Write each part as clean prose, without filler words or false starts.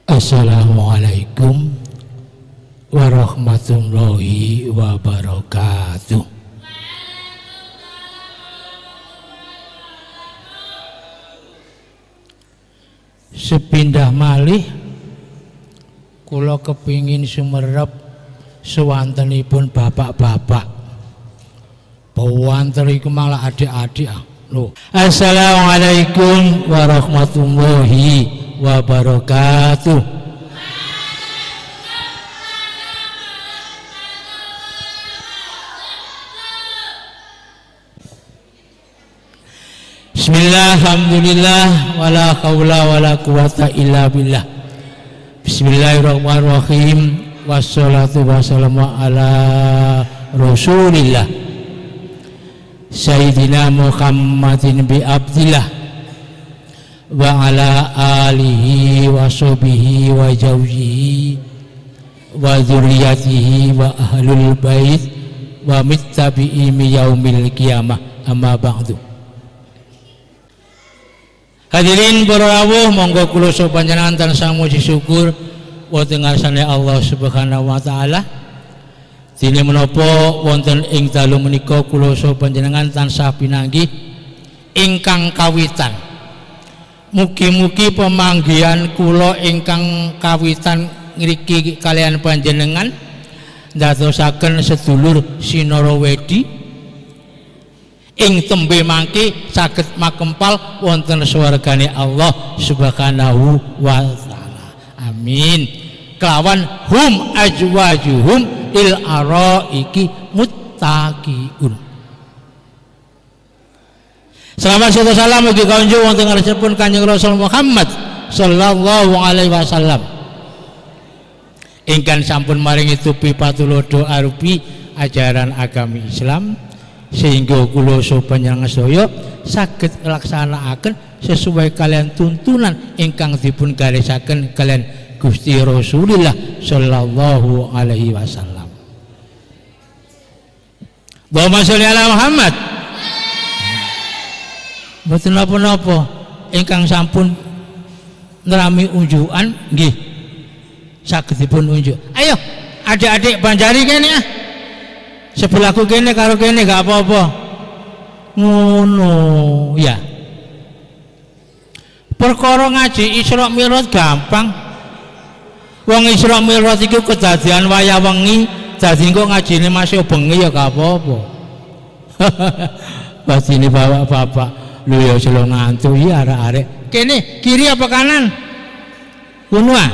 Assalamualaikum warahmatullahi wabarakatuh. Sepindah malih kula kepingin sumerep sewantenipun bapak-bapak. Pawanten iku malah adik-adik lho. Assalamualaikum warahmatullahi wabarakatuh. Bismillah, alhamdulillah, wala haula wala quwata illa billah. Bismillahirrahmanirrahim. Wassalatu wassalamu ala Rasulillah Sayyidina Muhammadin bi Abdillah wa ala alihi wa sahbihi wa zawjihi wa dzurriyyatihi wa ahlul bait wa mittabi'i yaumil qiyamah, amma ba'du. Hadirin para rawuh, monggo kula panjenengan tansah muji syukur wonten ngarsane Allah Subhanahu wa taala. Dene menapa wonten ing dalu menika kula panjenengan tansah pinanggih ingkang kawitan. Mugi-mugi pemanggihan kula ingkang kawitan ngriki kalian panjenengan ndadosaken sedulur Sinara Wedi ing tembe mangke saged makempal wonten swargane Allah Subhanahu wa taala. Amin. Kelawan hum ajwajuhum il araiki muttaqiun. Selamat salam bagi kaunjung wonten ngarsipun Kanjeng Rasul Muhammad sallallahu alaihi wasallam. Ingkang sampun maringi tupi patulodo arupi ajaran agami Islam sehingga kula panjenengan sedaya saged nglaksanakaken sesuai kalian tuntunan ingkang dipun garisaken kalian Gusti Rasulullah sallallahu alaihi wasallam. Allahumma sholli ala Muhammad. Mboten napa-napa ingkang sampun nerami unjukan nggih saged dipun unjuk. Ayo adik-adik Banjari kene ah. Sebelahku kene karo kene gak apa-apa. Ngono ya. Perkara ngaji Isra Mi'raj gampang. Wong Isra Mi'raj iku kedadian wayah wengi, dadi engko ngajine masih bengi ya gak apa-apa. Pasti ini bapak-bapak lu ya selo ngantuk ya arek-arek. Kene kiri apa kanan? Kuno ah.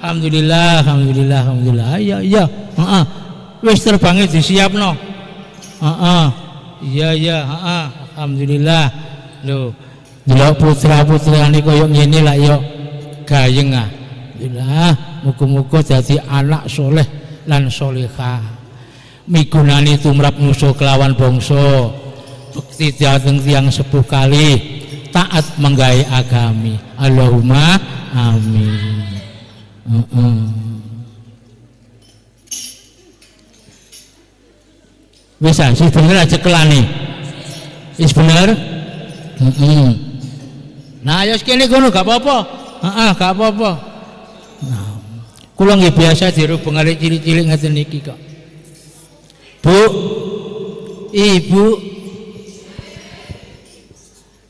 Alhamdulillah, alhamdulillah, alhamdulillah. Iya, iya. Heeh. Wis terbange disiapno. Heeh. Iya, iya, heeh. Alhamdulillah. Lho, delok putra-putrane koyo ngene lak yo gayeng ah. Alhamdulillah, muga-muga dadi anak soleh lan solehah. Migunani tumrap musuh kelawan bangsa. Bekti dhateng tiyang sepuh kali taat menggawe agami. Allahumma amin. Wis sih bener aja kelane. Wis bener? Nah, ya kene kono gak apa-apa. Heeh, gak apa-apa. Nah, kula nggih biasa dirubung arek cilik-cilik ngeten niki kok. Bu,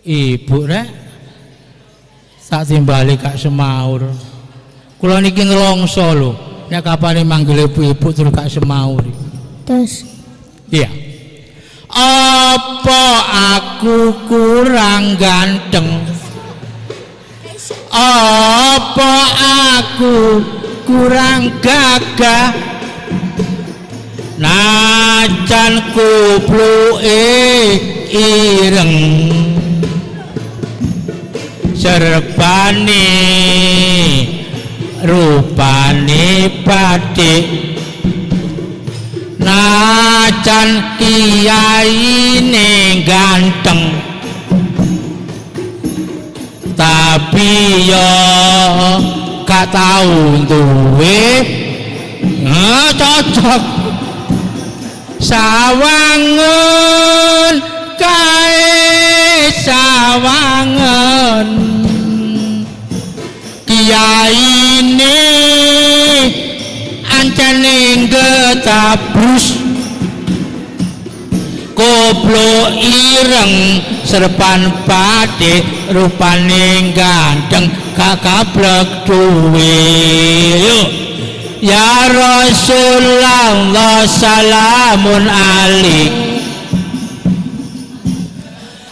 Ibu rek sak timbali kak semaur. Kula niki ngelongso lho. Nek kapane manggil ibu terus kak semaur. Terus iya. Apa aku kurang ganteng? Apa aku kurang gagah? Najan kupluke ireng serbane rupane batik. Najan kiyaine ganteng tapi yo gak tau duwe cocok sawangun kae sawangun kiai atine ancane getabrus koplo ireng serpan pade rupane ganteng kakablek duwe yuk ya Rasulullah salamun alik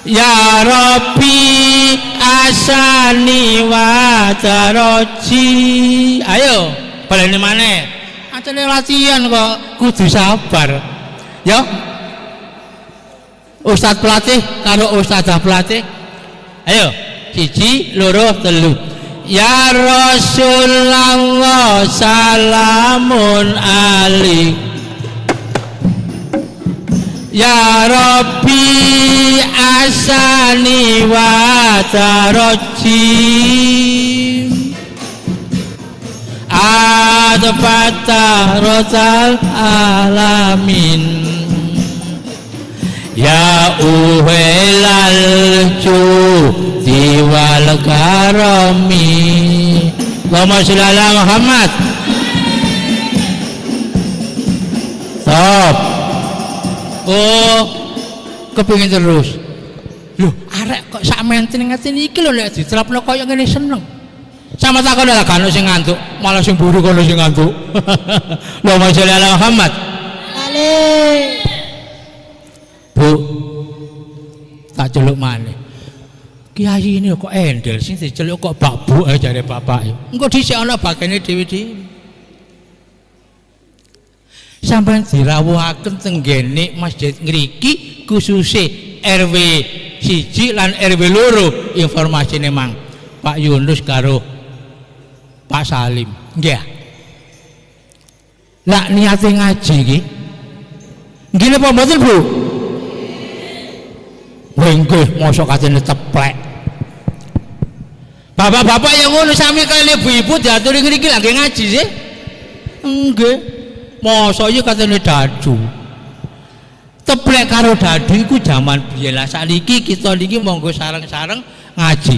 ya Rabbi asani wa taroji ayo baleni maneh acene latihan kok kudu sabar ya Ustaz pelatih karo Ustazah pelatih ayo 1 2 3 ya Rasulullah salamun alik ya Rabbi asani wa taroji adfatah rotal alamin ya uhelal judi wal karami Allahumma sholli ala Muhammad stop oh kepingin terus loh arek kok sak menten ngaten iki lho nek diterapno kaya ngene seneng sama takon lah kan sing ngantuk malah sing buru kono sing ngantuk Allahumma sholli ala Muhammad ale Bu tak celuk maneh kiai ini kok endel sing diceluk kok Pak Bu jare bapak engko dhisik ana bagene dhewe-dhewe sampeyan dirawuhaken tenggene masjid ngriki khususe RW 1 lan RW 2 informasine mang Pak Yunus karo Pak Salim nggih lah niate ngaji iki nggih napa mboten Bu nggih mosok katene teplek bapak-bapak yang ngono sami kali ibu-ibu diaturi ngriki lagi ngaji sih nggih mosok iki katene dadu teplek karo dadu iku jaman biyen lah sakniki kita niki monggo sareng-sareng ngaji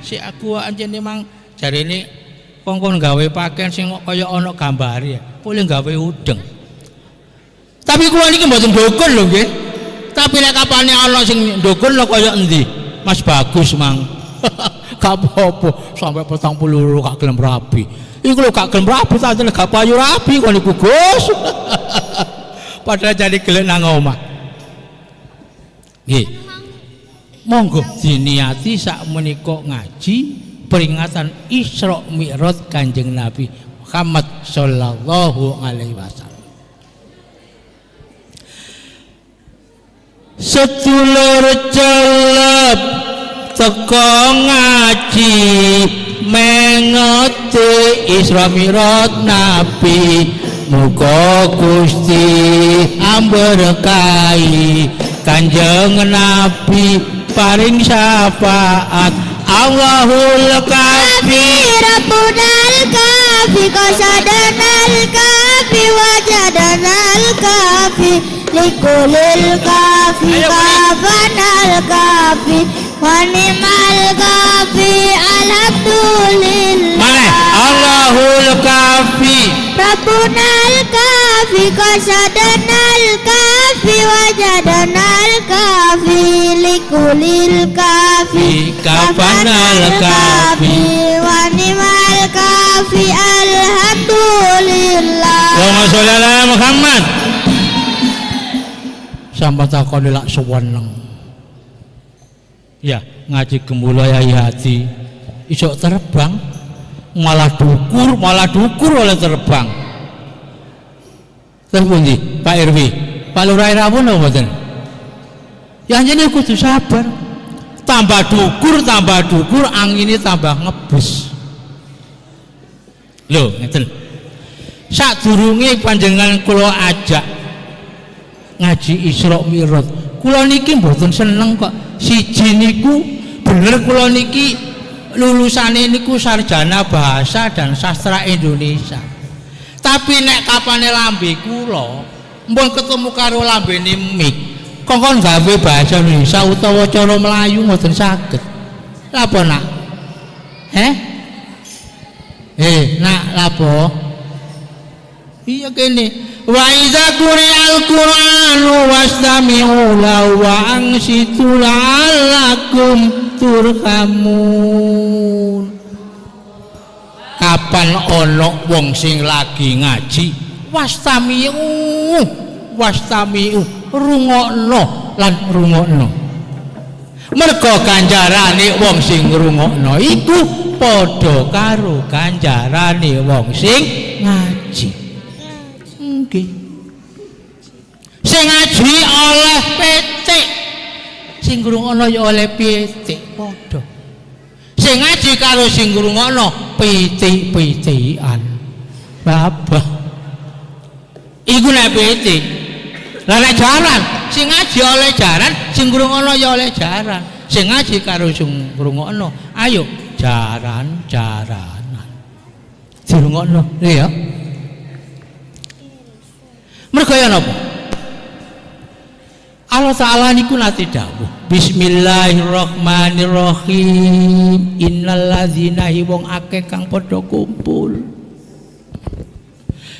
si aku anjene mang jarene kongkon gawe pakaian sing kaya ana gambare ya boleh gawe udeng tapi kula niki mboten dukun lho nggih tapi nek kapane ana sing ndukun lho kaya endi Mas Bagus mang gak apa-apa sampai 40 gak gelem rabi iku lho gak gelem rabi tak gak payu rabi kok niku Gus padahal jadi gelem nang omah nggih monggo diniati sak menika ngaji peringatan Isra Mi'raj Kanjeng Nabi Muhammad sallallahu alaihi wasallam sedulur celep teko ngaji mengeti Isra Mi'raj Nabi muga Gusti amberkahi Kanjeng Nabi paring syafaat Allahul Kafi Rabbunal Kafi Qasadanal Kafi Wajadanal Kafi Likulil Kafi Kafanal Kafi Wanimal Kafi Alhamdulillah mana Allahul Kafi Rabbunal Kafi Qasadanal Kafi Wajadanal Kafi Likulil Kafi Kafanal Kafi Wanimal Kafi Alhamdulillah Allahumma sholli ala Muhammad sampai takoni lak seweneng ya ngaji gemulai hati isok terbang malah dukur oleh terbang terus pundi Pak RW Pak Lurah rawon apa mboten ya jenenge kudu sabar tambah dukur angine tambah ngebus lho ngeten sadurunge panjenengan kula ajak ngaji Isra Mi'raj kula niki mboten seneng kok siji niku bener kula niki lulusane niku sarjana bahasa dan sastra Indonesia tapi nek kapane lambe kula mbon ketemu karo lambene mik kongkon gawe bahasa Indonesia utawa cara Melayu mboten saged lha apa nak Nak lapo? Iya kene. Wa idza quri'al Qur'anu wastami'u lahu wa ansitu la'allakum turhamun. Kapan ana wong sing lagi ngaji wastami'u rungokno lan rungokno. Mergo ganjarane wong sing ngrungokno iku padha karo ganjarane wong sing ngaji. Nggih. Sing ngaji oleh petik, sing ngrungokno ya oleh pitik padha. Sing ngaji karo sing ngrungokno pitik-pitikan. Babah. Iku nek pitik. Lah nek jaran, sing ngaji oleh jaran, sing ngrungokno ya oleh jaran. Sing ngaji karo sing ngrungokno, ayo jaran-jaranan. Dirungokno, ya. Mergo ya napa? Allah Ta'ala niku nate dawuh, Bismillahirrahmanirrahim. Innalladzina wong akeh kang padha kumpul.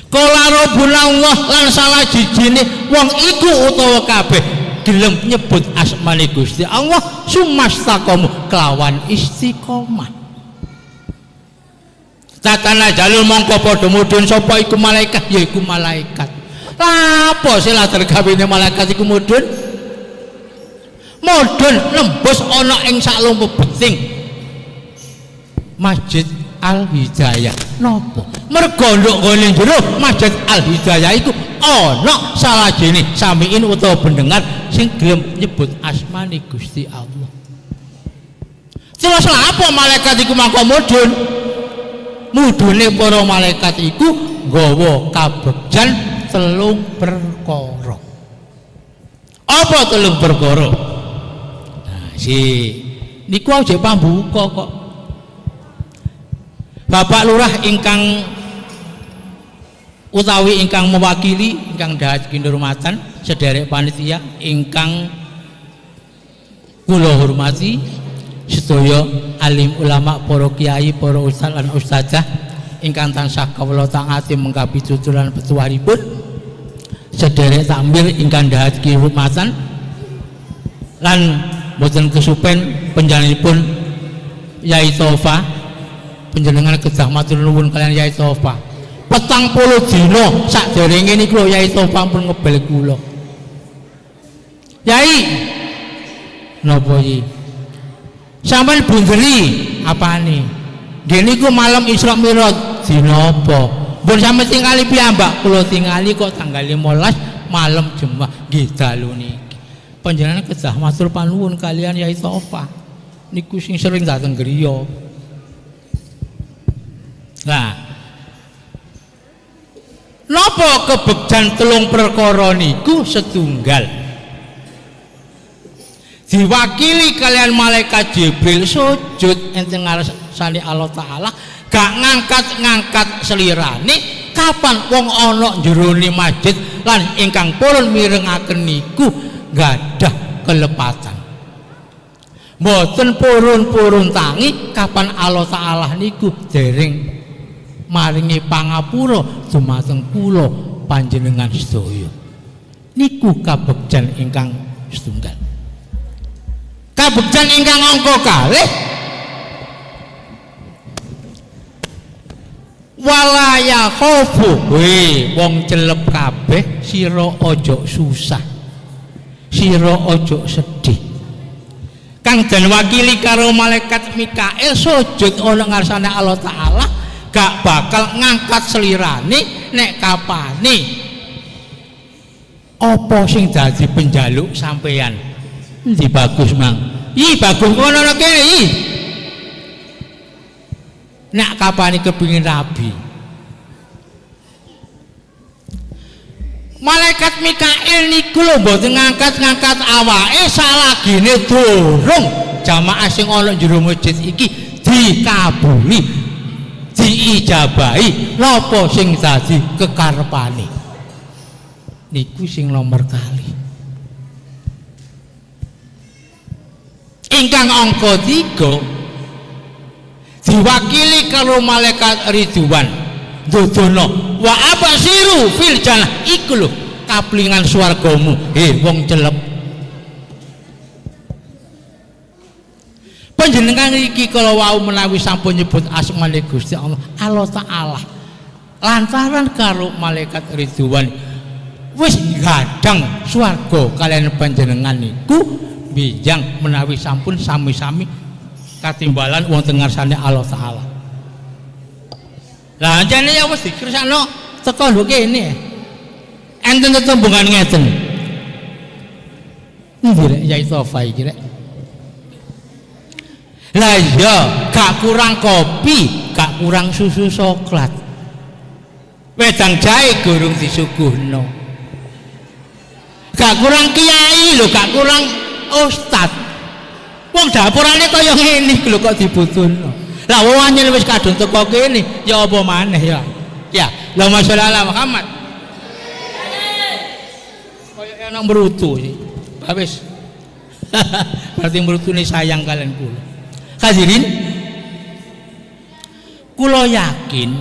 Kala Rabbuna Allah lan salah jijine wong iku utawa kabeh gelem nyebut asmane Gusti Allah sumastaqamu kelawan istiqomah. Tatana jalul mongko padha mudhun sapa iku malaikat yaiku malaikat. Apa sih lah tergawene malaikat iku mudhun? Mudhun nembus ana ing saklumpuh beting Masjid Al-Hidayah. Napa? Mergo nduk ngene jero Masjid Al-Hidayah iku ana salajene samiin utawa pendengar sing gelem nyebut asmane Gusti Allah. Terus apa malaikat iku mangko mudhun? Mudhune para malaikat iku nggawa kabegjan 3 perkara. Apa 3 perkara? Nah, niku aja pambuka kok. Bapak Lurah ingkang utawi ingkang mewakili ingkang dahat kinurmatan sederek panitia ingkang kula hormati sedaya alim ulama, para kiai, para ustaz lan ustazah ingkang tansah kawula taati mengkapi tuturan petuahipun, sederek takmir ingkang dahat kinurmatan lan boten kesupen panjenenganipun Yai Tofa, panjenengan kedah matur nuwun kalian Yai Tofa. 40 dina sakderenge niku Yai Tofa pun ngebel kula. Yai, napa iki? Sampeyan bunderi apane? Nggih niku malam Isra Mi'raj dina apa? Mun sampeyan tingali piyambak kula tingali kok tanggal 15 malam Jumat nggih dalu niki. Panjenengan kedah matur panuwun kalian Yai Tofa. Niku sing sering dateng griya. Nah, napa kebegjan 3 perkara niku setunggal? Diwakili kalian malaikat Jibril sujud enten ngarsane Allah Ta'ala, gak ngangkat-ngangkat selirane kapan wong ana jerone masjid lan ingkang purun mirengaken niku gadah kelepatan. Mboten purun-purun tangi kapan Allah Ta'ala niku dereng maringi pangapura dumateng kula panjenengan sedaya. Niku kabegjan ingkang setunggal. Kabegjan ingkang angka kalih walaya khofu wong celep kabeh sira aja susah, sira aja sedih. Kang den wakili karo malaikat Mikail sujud ana ngarsane Allah Ta'ala gak bakal ngangkat selirane nek kapane apa sing dadi penjaluk sampeyan. Endi bagus mang? Ih bagus ngono kene ih. Nek kapane kepengin rabi. Malaikat Mikail niku lho mboten ngangkat-ngangkat awake salagine durung jamaah sing ana jero masjid iki dikabuli, diijabahi napa sing dadi kekarepane. Niku sing nomor kali. Ingkang angka 3 diwakili karo malaikat Ridwan dodono wa abasiru fil jannah iku lho kaplingan swargamu wong celep. Panjenengan iki kala wau menawi sampun nyebut asmane Gusti Allah Ta'ala lantaran karo malaikat Ridwan wis gadang swarga kalian panjenengan niku bijang menawi sampun sami-sami katimbalan wonten ngarsane Allah Ta'ala. Lah jane ya wis dikersakno teko lho kene. Enten tetembungan ngeten. Ndi rek Yai Tofa iki rek. Lah iya, gak kurang kopi, gak kurang susu coklat. Wedang jahe gurung disuguhno. Gak kurang kiai lho, gak kurang ustad. Wong dapurane kaya ngene lho kok dibutuhno. Lah wong anyel wis kadung teko kene, ya apa maneh ya. Ya, Allahumma sholli ala Muhammad. Kaya ana mrutu iki. Wis. Berarti mrutune sayang kalian kula. Hadirin, kula yakin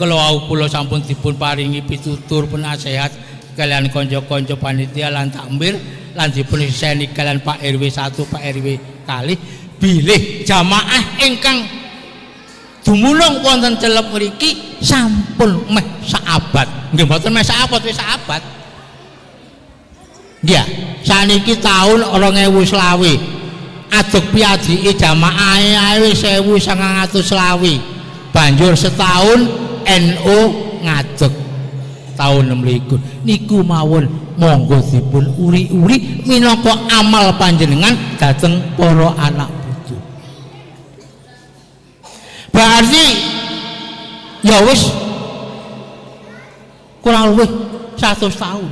kalau kula sampun dipun paringi pitutur penasehat kalian kanca-kanca panitia lan takmir lan dipun siseni kalian Pak RW 1, Pak RW kali bilih jamaah ingkang dumunung wonten celep mriki sampun meh saabad. Nggih mboten meh saabad, wis saabad. Nggih, saniki taun 2020. Aduk piadiki jamaahe ae wis 1920. Banjur setahun NU ngadeg tahun 26. Niku mawon monggo dipun uri-uri minangka amal panjenengan dhateng para anak putu. Berarti ya wis kurang luwih 100 tahun.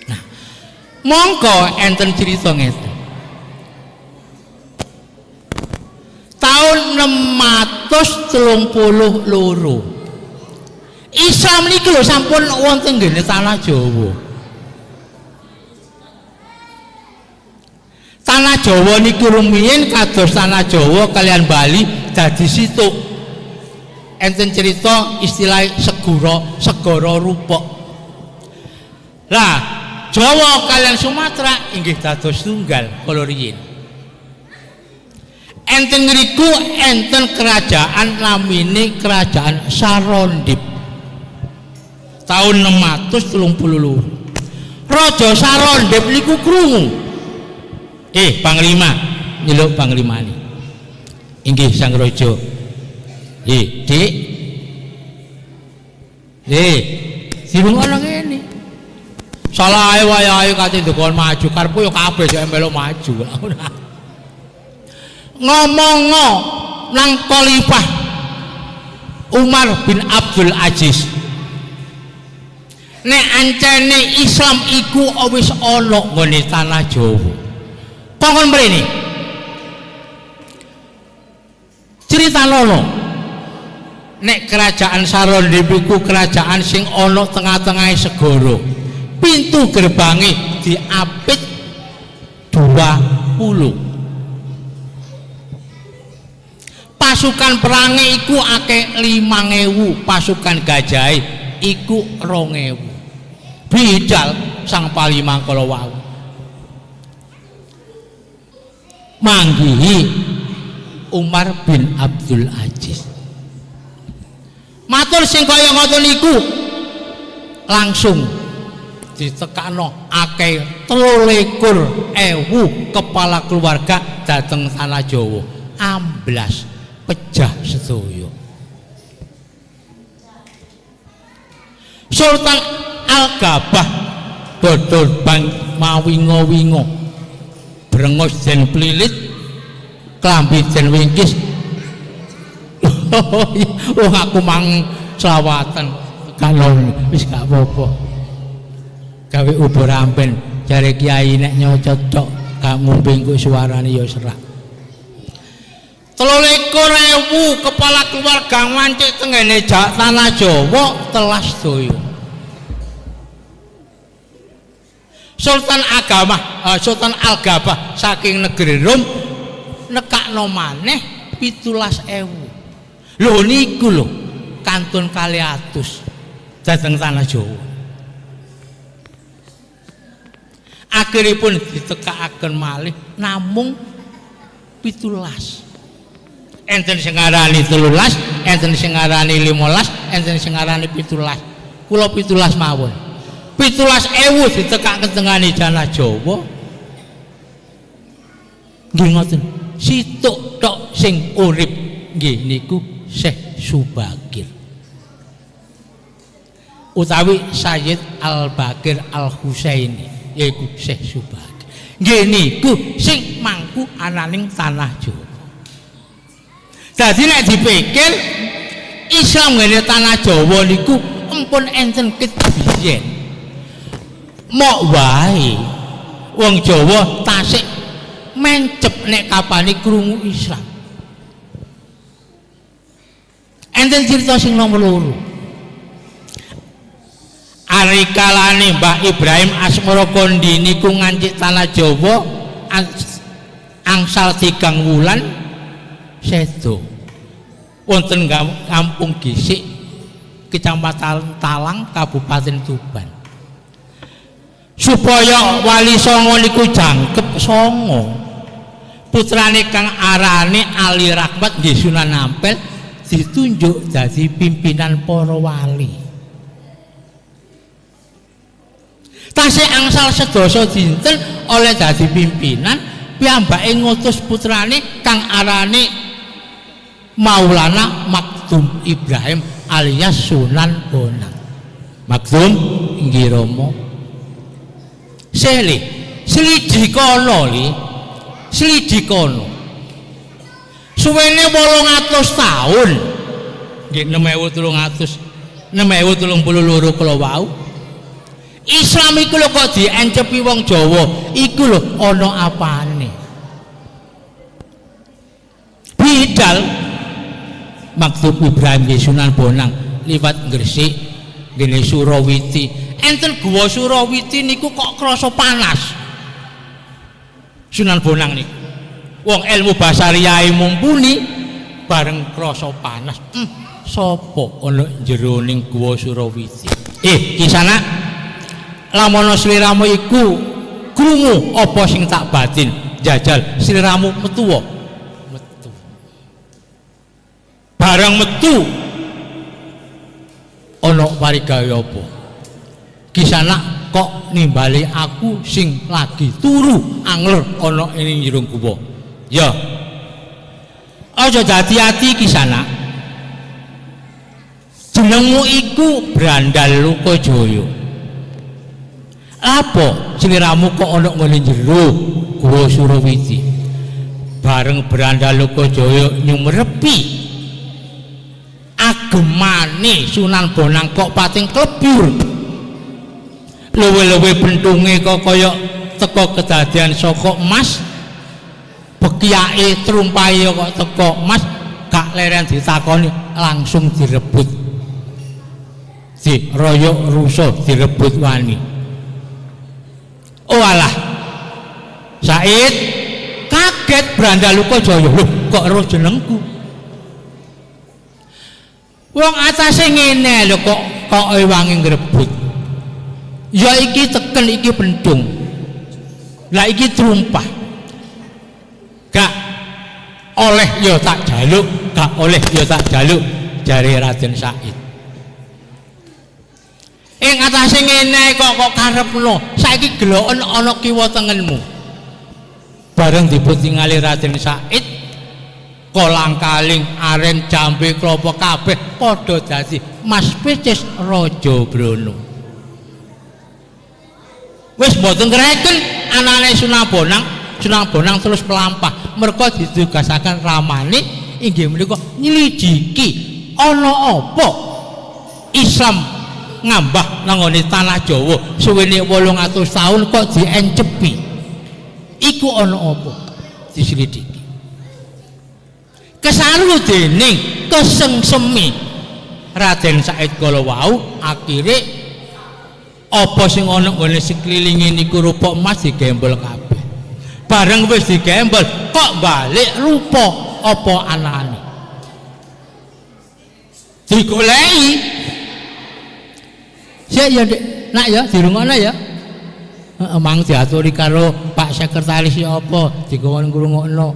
Nah, monggo enten cerita ngeten. Tahun 632 Islam niki lho sampun wonten nggene tanah Jawa. Tanah Jawa niki rumiyin kados tanah Jawa kalian Bali dadi situk. Enten cerita istilah segara rupok. Lah, Jawa kalian Sumatera inggih dados tunggal kala riyin. Enten ngriku enten kerajaan namine kerajaan Sarondip. Tahun 632 Raja Sarondip niku krungu Panglima nyeluk Panglimane inggih Sang Raja Dik dirungono ngene salah ae wayahe kate ndekon maju karepku ya kabeh sik melok maju ngomong nang Khalifah Umar bin Abdul Aziz nek ancene Islam iku wis ana nggone tanah Jawa. Kongkon mrene. Cerita lono. Nek kerajaan Sarondip iku kerajaan sing ana tengah-tengahe segara. Pintu gerbange diapit 20. Pasukan perange iku akeh 5.000, pasukan gajahe iku 2.000. Bidal sang Panglima kala wau manggihi Umar bin Abdul Aziz matur sing kaya ngoten niku langsung ditekakno akeh 23.000 kepala keluarga dateng tanah Jawa amblas pejah sedaya. Sultan Al-Gabah dodol bang mawingo-wingo brengos den plilit klambi den wingkis aku mang selawatan kalon wis gak apa-apa gawe ubur ampen jare kiai nek nyocot tok gak ngombe engko suarane ya serak 23.000 kepala keluarga wancik tengene tanah Jawa telas doyo. Sultan Al-Gabah saking negeri Rom nekakno maneh 17.000. Lho niku lho kantun 200 dhateng tanah Jawa. Akhiripun ditekakaken malih namung 17. Enten sing ngarani 13, enten sing ngarani 15, enten sing ngarani 17. Kula 17 mawon. 17.000 ditekakaken tengane tanah Jawa. Nggih ngoten. Situk tok sing urip nggih niku Syekh Subakir. Utawi Sayyid Al-Bakir Al-Husaini yaiku Syekh Subakir. Nggih niku sing mangku ananing tanah Jawa. Dadi nek dipikir Islam ngene tanah Jawa niku empun enten kebiyen. Mok wae wong Jawa tasik mencep nek kapane krungu Islam. Enten cerita sing nomor 2. Arikalane Mbah Ibrahim Asmara Kondi niku ngancik tanah Jawa angsal 3 wulan sedo. Wonten kampung Gisik, Kecamatan Talang, Kabupaten Tuban. Supaya Wali Songo niku jangkep songo, putrane kang arane Ali Rahmat nggih Sunan Ampel ditunjuk dadi pimpinan para wali. Tasih angsal sedasa dinten oleh dadi pimpinan, piyambake ngutus putrane kang arane Maulana Maktum Ibrahim alias Sunan Bonang. Maktum inggih Rama. Slidikono suwene 800 tahun nggih 6.332 kala wau Islam iku lho kok diencepi wong Jawa iku lho ana apane. Bidal Maktum Ibrahim di Sunan Bonang liwat Gresik ngene Surawiti. Enten Guwa Surawiti niku kok krasa panas. Sunan Bonang niku wong ilmu basariyae mumpuni bareng krasa panas. Sapa ana jeroning Guwa Surawiti? Kisana lamono sliramu iku krungu apa sing tak batin jajal sliramu metu. Barang metu ana parigawe apa? Kisana kok nimbali aku sing lagi turu angler ana ing jero guwa. Ya. Aja dadi-ati Kisana. Jenengmu iku Brandal Lokajaya. Apa sliramu kok ana ngene jero Guwa Surawiti? Bareng Brandal Lokajaya nyumrepi agemane Sunan Bonang kok pating klebur. Luwe-luwe bentunge kok kaya teko kedadian saka emas. Bekiyake trumpahe kok teko emas, gak leren ditakoni langsung direbut. Diroyok rusuh direbut wani. Oh alah. Said kaget Brandal Lokajaya. Lho kok ero jenengku? Wong atase ngene lho kok wangi ngrebut. Ya iki teken iki pentung. Lah iki trumpah. Gak oleh ya tak jaluk, gak oleh ya tak jaluk jare Raden Said. Ing atase ngene kok karepno, saiki geloken ana kiwa tengenmu. Bareng diputingali Raden Said, kolang-kaling aren jambe klopo kabeh padha dadi Mas Picis Raja Brana. Wis mboten ngreken anane Sunan Bonang terus melampah merga ditugasaken ramane inggih menika nyelidiki ana apa Islam ngambah nangone tanah Jawa suwene 800 tahun kok diencepi. Iku ana apa? Diselidiki. Kesaru dening kesengsemi Raden Said kala wau akhire apa sing ana ngene sekelilinge niku rupa emas digembol kabeh. Bareng wis digembol kok balik rupa apa anane. Digoleki. Sik ya Dik, nak ya dirungokno ya. Emang diaturi karo Pak Sekretaris ya apa dikon ngrungokno.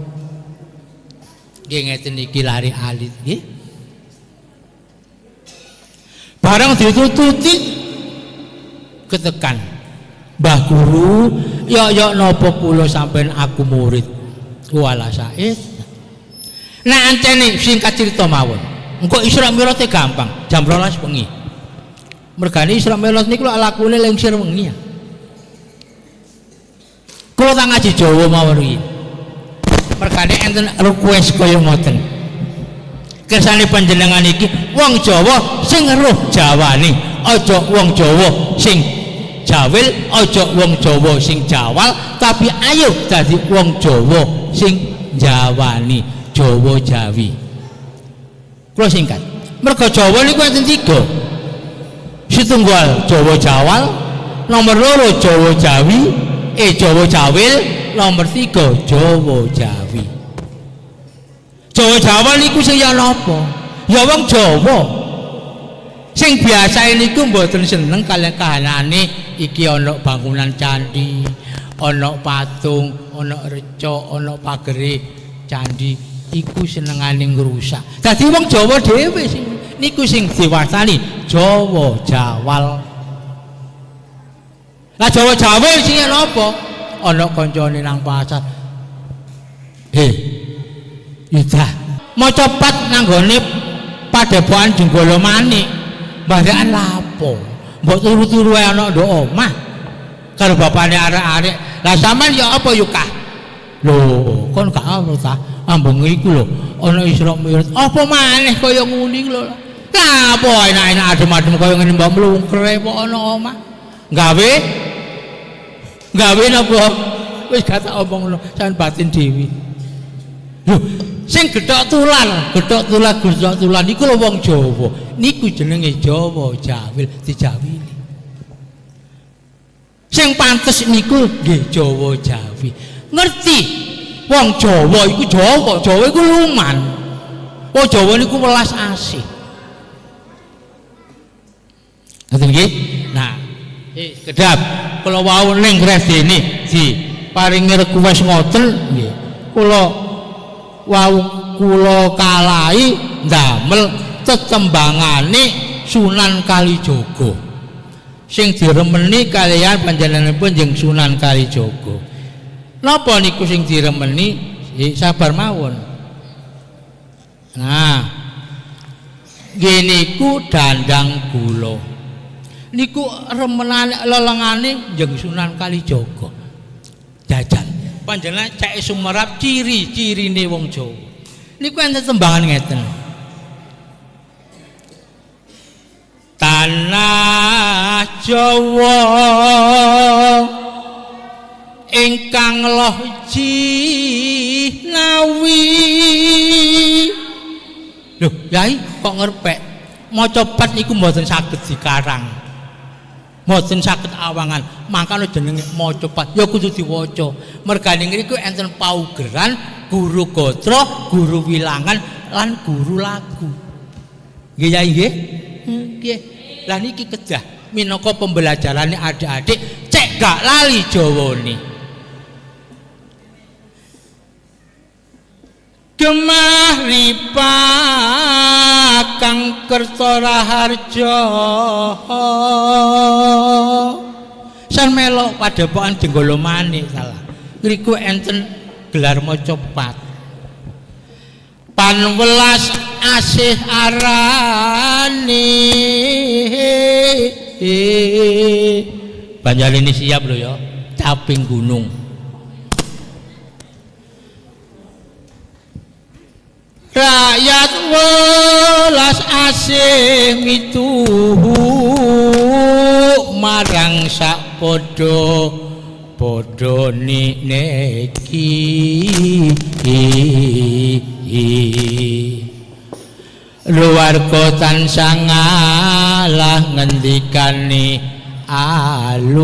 Nggih ngeten iki lari alit nggih. Barang ditututi ketekan. Mbah Guru, ya napa kula sampean aku murid. Wala Said. Nah ancene singkat cerita mawon. Engko Isra Mi'raj gampang, jam 12 bengi. Mergane Isra Mi'raj niku lakune lengsir wengi. Kula tak ngaji Jawa mawon iki. Mergane enten request kaya ngoten. Kersane panjenengan iki wong Jawa sing eruh Jawane, aja wong Jawa sing Jawil, aja wong Jawa sing Jawal, tapi ayo dadi wong Jawa sing Jawani, Jawa Jawi. Kula singkat. Mergo Jawa niku enten 3. Setunggal Jawa Jawal, nomor 2 Jawa Jawi, Jawa Jawil, nomor 3 Jawa Jawi. Jawa Jawal niku sing ya napa? Ya wong Jawa. Sing biasa niku mboten seneng kaliyan kahanane iki ana bangunan candi, ana patung, ana reca, ana pagere candi, iku senengane ngrusak. Dadi wong Jawa dhewe sing niku sing diwastani Jawa Jawal. Lah Jawa Jawil sing napa? Ana kancane nang pasar. Ida maca pat nanggone Padepokan Jenggala Manik. Mbahkan lapo? Mbok turu-turu ae ana ndok omah karo bapane arek-arek. Lah sampean ya apa yuk kah? Lho, kon gak ono ta? Ambung iku lho, ana Isra Mi'raj. Apa maneh kaya nguni lho. Lah apa enak-enak adem-adem kaya ngene mbok mlungkre kok ana omah. Gawe napa? Wis gak tak omong ngono, sampean batin dewi. Lho, sing gethok tulan iku lho wong Jawa. Niku jenenge Jawa Jawil dijawili. Sing pantes niku nggih Jawa Jawi. Ngerti? Wong Jawa iku Jawa iku luman. Wong Jawa niku welas asih. Ngoten nggih? Nah, kedap kula wau ning gresene paringi request ngoten nggih. Kula wau kula kalahi ndamel tetembangane Sunan Kalijaga. Sing diremeni kaliyan panjenenganipun jeung Sunan Kalijaga. Napa niku sing diremeni? Sabar mawon. Nah, nggih niku dandang gula. Niku remenane lelengane jeung Sunan Kalijaga. Jajal. Panjenengan cek sumerap ciri-cirine wong Jawa. Niku enten tembangan ngeten. Tanah Jawa ingkang loh jinawi. Lho, Yai kok ngerpek? Maca pat niku mboten saged dikarang. Mboten saged awangan. Mangkane jenenge maca pat ya kudu diwaca. Mergane ngriku enten paugeran, guru gatra, guru wilangan lan guru lagu. Nggih Yai nggih? Nggih. Lah niki kedah minangka pembelajarane adik-adik cek gak lali Jawane. Gemah ripa kang kerta raharja san melok Padepokan Jenggala Manik salah. Ngriku enten gelar maca pat. Panwelas asih arane. Banjarene siap lho ya, caping gunung. Rakyat welas asih mituhu marang sak padha-padhane neki. Luwarga tansah ngalah ngendikane alus.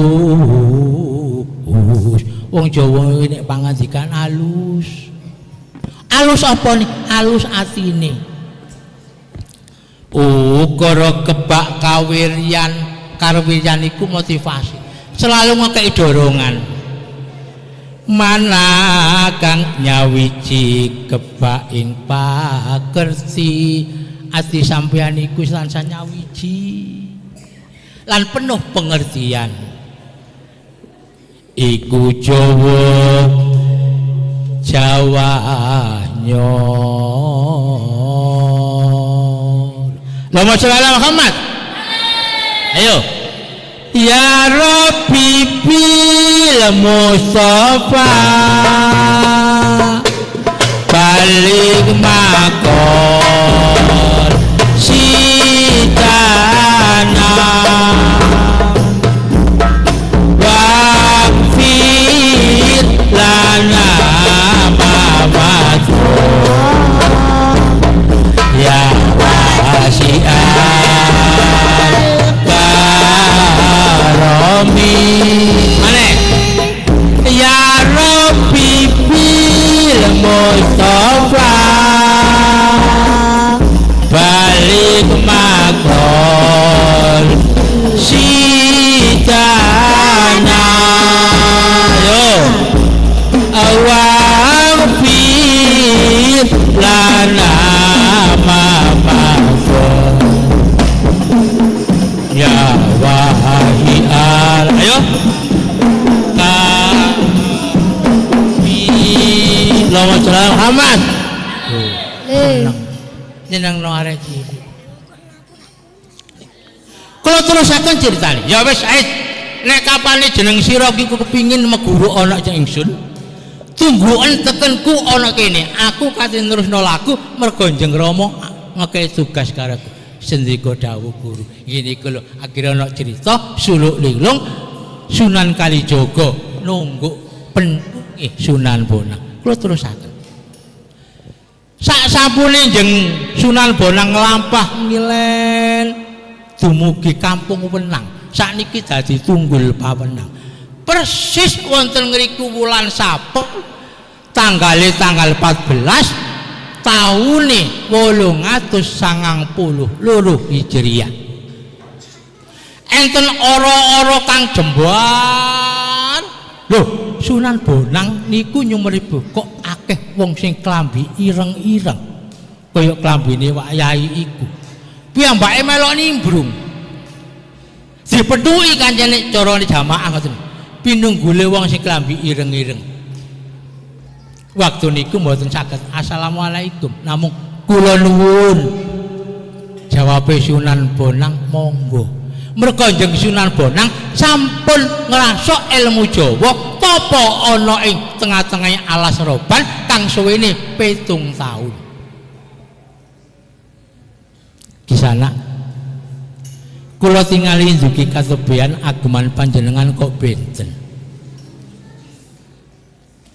Wong Jawa nek pangandikan alus. alus apa nih? Alus atine. Ukara kebak kawiryan karwiryan iku motivasi. Selalu ngekei dorongan. Mana kang nyawiji kebak ing pakerti ati sampeyan iku tansah nyawiji lan penuh pengertian. Iku Jawa nyor. Allahumma sholli ala Muhammad. Ayo. Ya Rabbi bil Mustafa balik makor sitana wafir lana mamatu ya wasi'al karomi mana ya Rabbi bil Mustafa balik makor sitana yo awafir lana mamakor ya wahi'al ayo Allahumma sholli ala Muhammad. Jeneng no arek iki. Kula terusaken critane. Ya wis ae nek kapane jeneng sira iki kepingin meguru ana ing ingsun. Tungguken tekenku ana kene. Aku kate nerusno laku mergo Njeng Rama ngekei tugas karo aku. Sendika dawuh guru. Ngene iku lho akhire ana cerita suluk linglung Sunan Kalijaga nungguk Sunan Bonang. Kula terusaken. Sak sampune Njeng Sunan Bonang nglampah ngilen dumugi Kampung Wenang. Sakniki dadi Tunggul Pawenang. Persis wonten ngriku wulan Sapar tanggal 14 taune 892 Hijriah. Enten ora-ora kang jembar. Lho, Sunan Bonang niku nyumribu kok akeh wong sing klambi ireng-ireng kaya klambine Wak Yai iku. Piyambake melok nimbrung. Dipethuki kancane carane jamaah ngoten. Pinunggule wong sing klambi ireng-ireng. Waktu niku mboten saged assalamualaikum. Namung kula nuwun. Jawabe Sunan Bonang monggo. Mergo Njeng Sunan Bonang sampun ngrasuk ilmu Jawa tapa ana ing tengah-tengahing alas roban kang suwene 7 taun. Kisana kula tingali ndugi katebean ageman panjenengan kok benten.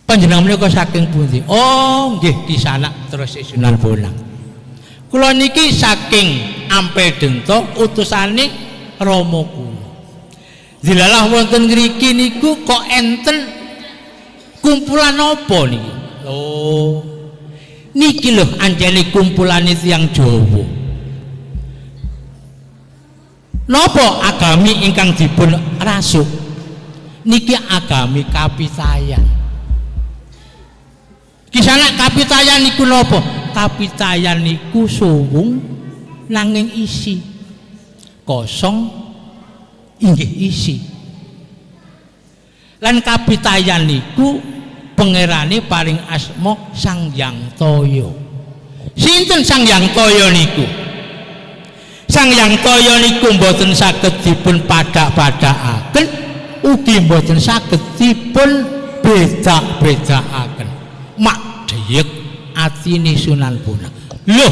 Panjenengan menika saking pundi? Oh, nggih Kisana terus Sunan Bonang. Kula niki saking Ampedenta utusane Rama kula. Dilalah wonten ngriki niku kok enten kumpulan apa niki? Oh. Niki lho anjene kumpulane tiyang Jawa. Napa agami ingkang dipun rasuk? Niki agami Kapitayan. Kisana Kapitayan niku napa? Kapitayan niku suwung nanging isi. Kosong inggih isi. Lan Kapitayan niku pangerane paring asma Sang Hyang Toya. Sinten Sang Hyang Toya niku? Sang Hyang Toya niku mboten saged dipun padak-padakaken, ugi mboten saged dipun bedak-bedakaken. Mak deyek atine Sunan Bonang. Lho,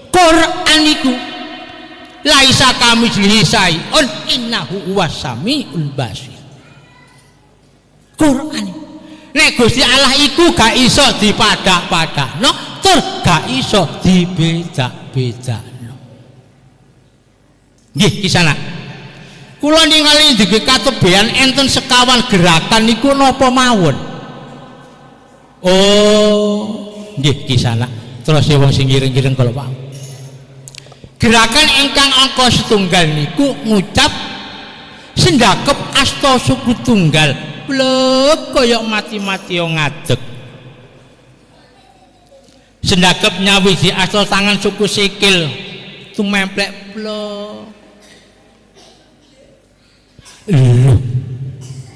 Quran niku laisa kamitslihi syai'un innahu huwas samiul basir. Quran nek Gusti Allah iku gak iso dipadak-padakno, tur gak iso dibeda-bedakno. Nggih Kisana. Kula ningali ndugi katebean enten sekawan gerakan niku napa mawon. Oh, nggih kisana. Terus wong sing ngiring-ngiring kala wau. Gerakan ingkang angka setunggal niku ngucap sendakep asta suku tunggal blek kaya mati-mati ngadeg. Sendakep nyawiji asta tangan suku sikil tumemplek blek. Lho,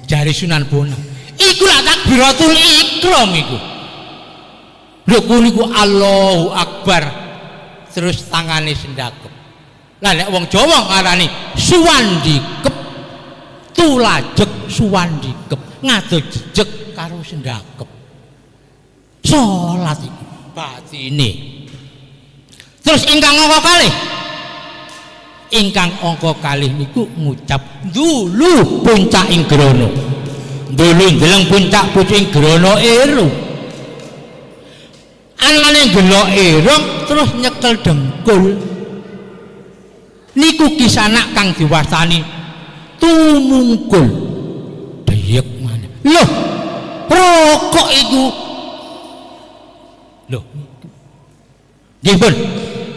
jari Sunan Bonang. Iku lak takbiratul ikram iku. Lho niku Allahu Akbar. Terus tangane sendakep. Lah nek wong Jawa ngarani suwandikep, tulajek suwandikep, ngadeg jejeg karo sendakep. Salat iki batine. Terus ingkang angka kalih. Ingkang angka kalih niku ngucap dulu puncaking grana. Dulu ndeleng puncak pucing grana eru. Anane delok irung terus nyekel dengkul niku kisanak kang diwastani tumungkul deyek maneh lho rokok iku lho nggih pun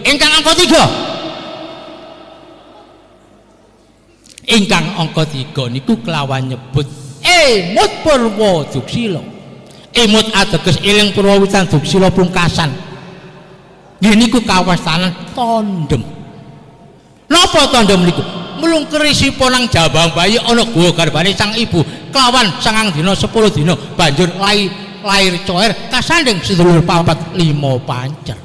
ingkang angka 3 ingkang angka 3 niku kelawan nyebut Emut Purwa Duksila. Emut ateges eling purwawitan duksila pungkasan. Nggih niku kawastanan tandem. Napa tandem niku? Mlungkerisipun nang jabang bayi ana guwa garbane sang ibu kelawan 9 dina 10 dina banjur lair coer kasanding sedulur 4 5 pancer.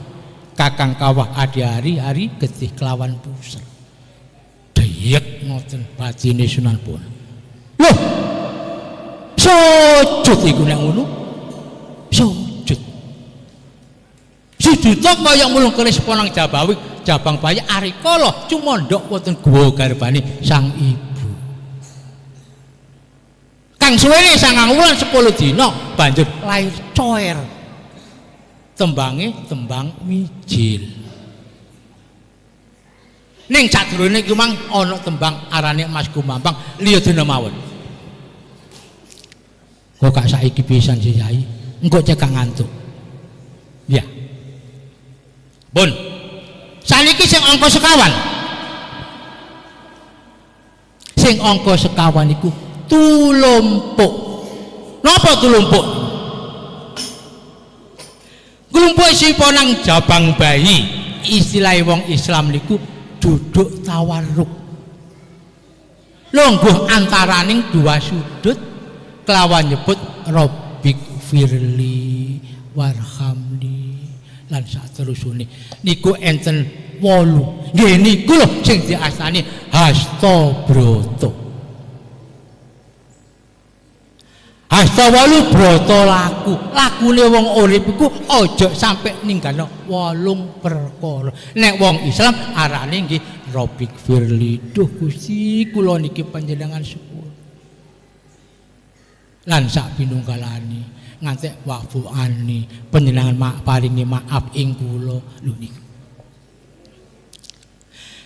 Kakang kawah adi-ari hari getih kelawan puser. Deyek ngoten batine Sunan Bonang. Loh. Sujud iku nek ngono. Sujud. Sujud kaya mulung keris ponang jabang bayi arikala cumondhok wonten guwa garbane sang ibu. Kang suwene 9 wulan 10 dina banjur lair coer. Tembange tembang wijil. Ning sadurunge iku mang ana tembang arane Mas Kumambang liya dina mawon. Kok gak saiki pisan sih Yai? Engko cekak ngantuk. Ya. Pun. Saniki sing angka sekawan. Sing angka sekawan iku tulumpuk. Napa tulumpuk? Klumpuk sipun nang jabang bayi. Istilah wong Islam niku duduk tawarruk. Longguh antaraning dua sudut kelawan nyebut Rabbik firli warhamni lan saterusane niku enten 8. Nggih niku lho sing diastani Hastabrata. Hastawalu brata lakune wong urip iku aja sampe ninggalno 8 perkara. Nek wong Islam arane nggih Rabbik firli. Duh Gusti kula niki panjenengan sepur lan sak pinunggalane ngantek wa'fu ani panjenengan paringi maaf ing kula lho niku.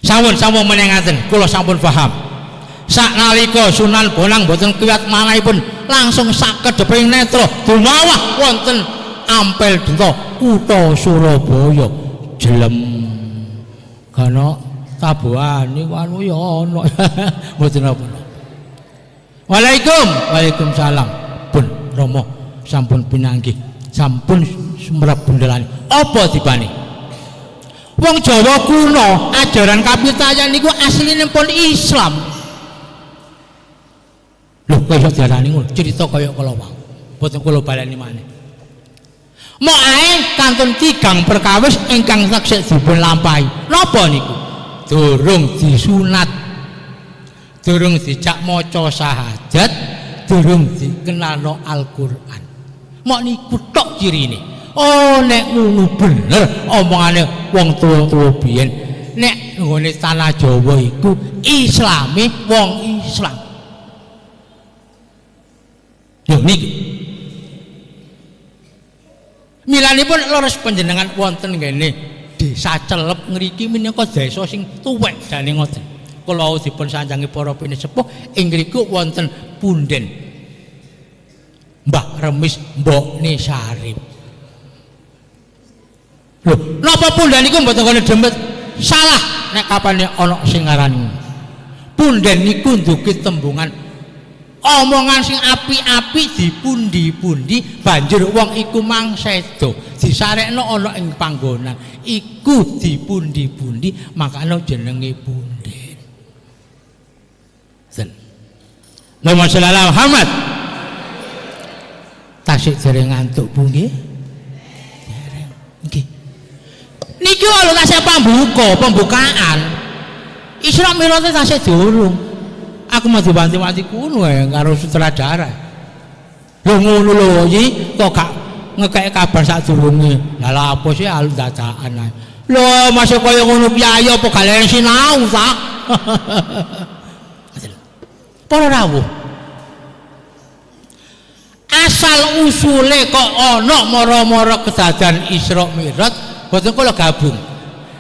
Sampun menengaken kula sampun paham. Saknalika Sunan Bonang boten kuwat manahipun langsung sakedheping netra dumawah wonten Ampel Denta kutha Surabaya jelem kana tabuhane wanu ya ana mboten apa-apa. Waalaikumsalam pun Romo sampun pinanggih sampun sumrap bundelan apa tibane wong Jawa kuno ajaran kapitayan niku asline pun Islam. Lho kaya diarani ngono cerita kaya kala wau boten kula baleni maneh. Mok ae kantun 3 perkawis ingkang taksih dipun lampahi napa niku durung disunat, durung dijak maca syahadat, durung dikenalno Al-Qur'an. Mok niku tok cirine. Oh nek ngono bener omongane wong tuwa-tuwa biyen. Nek nggone tanah Jawa iku Islame wong Islam. Yo niki. Milanipun leres panjenengan wonten ngene Desa Celep ngriki menika desa sing tuwek jane ngoten. Kula dipun sanjangi para pinisepuh ing ngriku wonten punden. Mbah Remis mbokne Syarif. Lho, napa punden niku mboten kene demet? Salah nek kapane ana sing ngarani. Punden niku nduki tembungan omongan sing api-api dipundi-pundi banjur wong iku mangsedo disarekno ana ing panggonan iku dipundi-pundi makane jenenge punden. Sen. Allahumma sholli ala Muhammad. Tasik dereng ngantuk Bu nggih? Dereng. Nggih. Niki lho tasik pembukaan. Isra Mi'raj tasik durung. Aku mau dibantu-bantu kuno karo sutradara. Lho ngono lho iki kok gak ngekek kabar sadurunge. Lah lha apa sih alus dadakan ae. Lho masih kaya ngono piye apa galen sinau ta? Para rawuh. Asal usule kok ana mara-mara kedadan Isra Mi'raj boten kula gabung.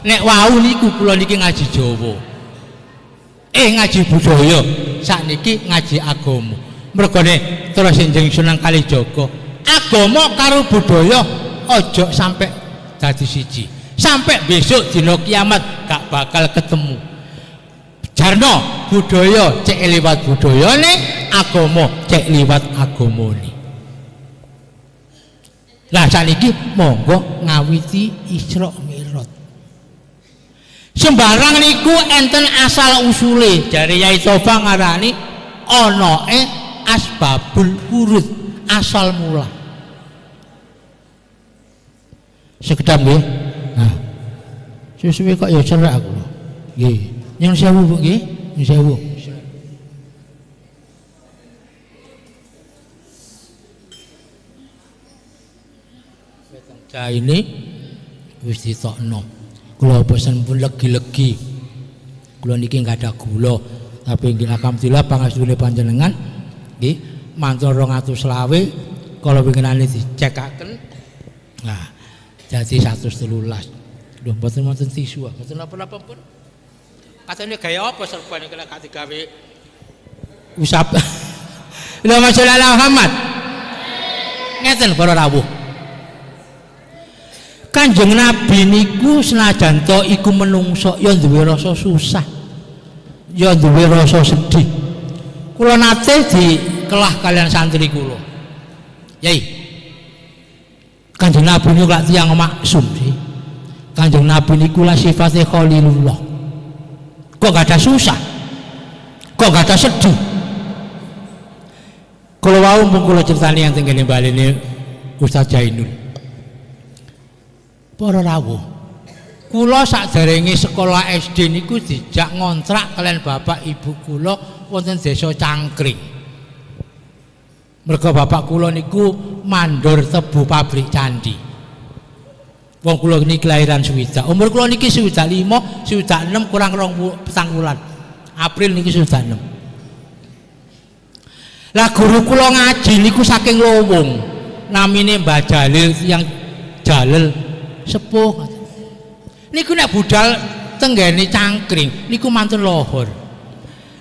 Nek wau niku kula niki ngaji Jawa. Ngaji budaya, sakniki ngaji agama. Mergone terus enjing Sunan Kalijaga. Agama karo budaya aja sampai dadi siji. Sampai besok dina kiamat gak bakal ketemu. Jarno budaya cek liwat budayane, agama cek liwat agamane. Lah sakniki monggo ngawiti Isra Mi'raj. Sembarang niku enten asal usule jare Yai Tofa ngarani anake asbabul wurud, asal mula. Sekedap nggih. Nah. Suwe-suwe kok ya cerak aku. Nggih. Nyuwun sewu Bu nggih. Nyuwun sewu. Cah ini wis ditokno. Kula pesen pun legi-legi. Kula niki enggak ada gula, tapi nggih alhamdulillah pangastune panjenengan nggih mantul 220 kala winginane dicekaken. Nah, jadi 113. Lho mboten wonten tisu, mboten napa-napa pun. Katane gaya apa serban iki lek digawe usap. Lha masyaallah Muhammad. Ngeten para rawuh. Kanjeng Nabi niku senajan to iku menungso ya duwe rasa susah. Ya duwe rasa sedih. Kula nate dikelah kalian santri kula. Yai. Kanjeng Nabi niku lak tiyang maksum sih. Kanjeng Nabi niku la sifate Khalilullah. Kok gak ada susah? Kok gak ada sedih? Kalau wau mung kula critani yang tengene balene Ustaz Jainul. Para rawuh, kula sakderenge sekolah SD niku dijak ngontrak kalian bapak ibu kula wonten desa Cangkring. Mergo bapak kula niku mandor tebu pabrik candi. Wong kula niki kelahiran swidak. Umur kula niki swidak 5, swidak 6 kurang 2 wulan. April niki swidak 6. Lah guru kula ngaji niku saking Lowong. Namine Mbah Jalil yang Jalil sepuh niku nek budal tenggene Cangkring niku mantun lohor.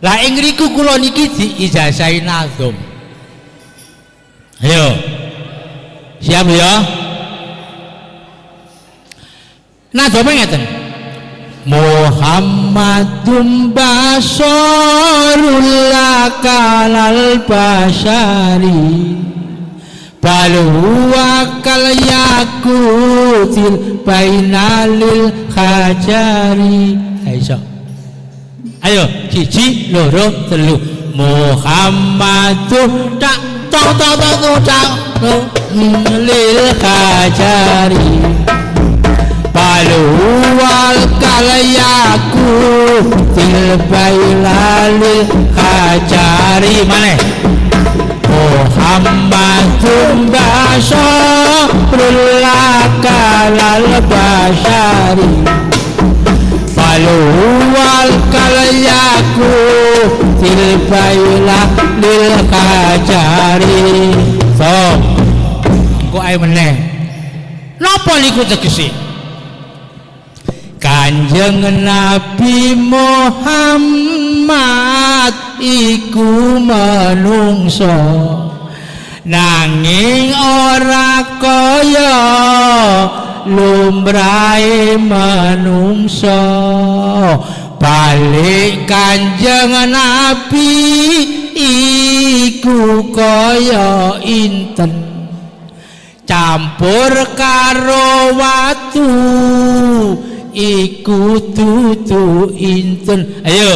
Lah ing ngriku kula niki diijazahi nazom. Ayo siap ya. Nazome ngeten. Muhammadum basarul lakalal basyari Baluwa kal yakutil bainalil khajari. Ayo siji loro telu. Muhammadu tak lil khajari Baluwa kal yakutil bainalil khajari. Maneh Muhammadun basarul lakalal basyari Baluwal kalyaku tilbayla lil kajari. So kok ae meneh napa niku tegese? Kanjeng Nabi Muhammad iku manungso nanging ora kaya lumrahe manungsa balik Kanjeng Nabi iku kaya inten campur karo watu iku dudu inten ayo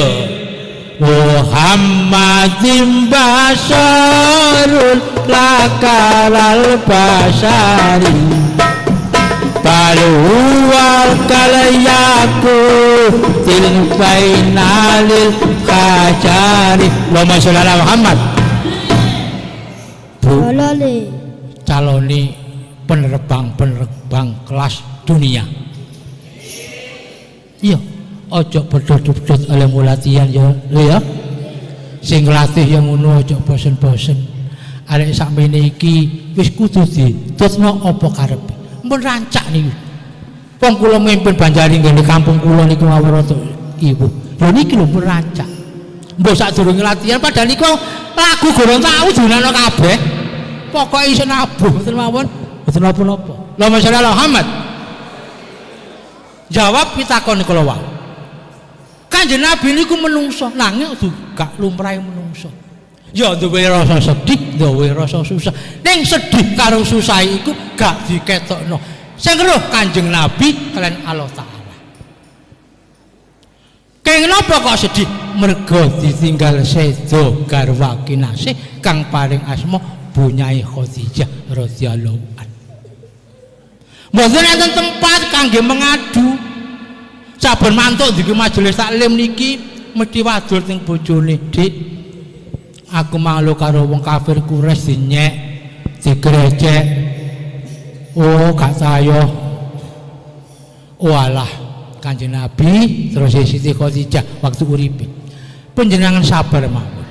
Muhammadin basarul lakalal basari baluwal kalayaku tilbainalil khajari Allahumma sholli ala Muhammad. Bu caloni penerbang kelas dunia iya ojo bedot-bedot oleh latihan ya sing latih yang ngono ojo bosen-bosen arek sakmene iki wis kudu ditutno apa karepe mun rancak niku wong kula mimpin Banjari ngene kampung kula niku mawon ibu lho niki lho mun rancak mbok sadurunge latihan padahal niku lagu gorong tau dunano kabeh pokoke iso nabuh mboten mawon mboten napa-napa Allahumma sholli ala Muhammad. Jawab pitakon kula wae Kanjeng Nabi niku menungso nanging gak lumrahe menungso ya duwe rasa sedih duwe rasa susah ning sedih karo susah iku gak diketokno sing roh Kanjeng Nabi kalian Allah Ta'ala kenapa kok sedih mergo ditinggal sedo garwa kinasih kang paring asma Bunyai Khadijah radhiyallahu anha mboten enten tempat kangge mengadu saben mantuk di majelis taklim niki mesti wadur teng bojone dik aku malu karo wong kafir Quraisy dinyek digrecek oh gak saya walah Kanjeng Nabi terus Siti Khadijah waktu uripe panjenengan sabar mawon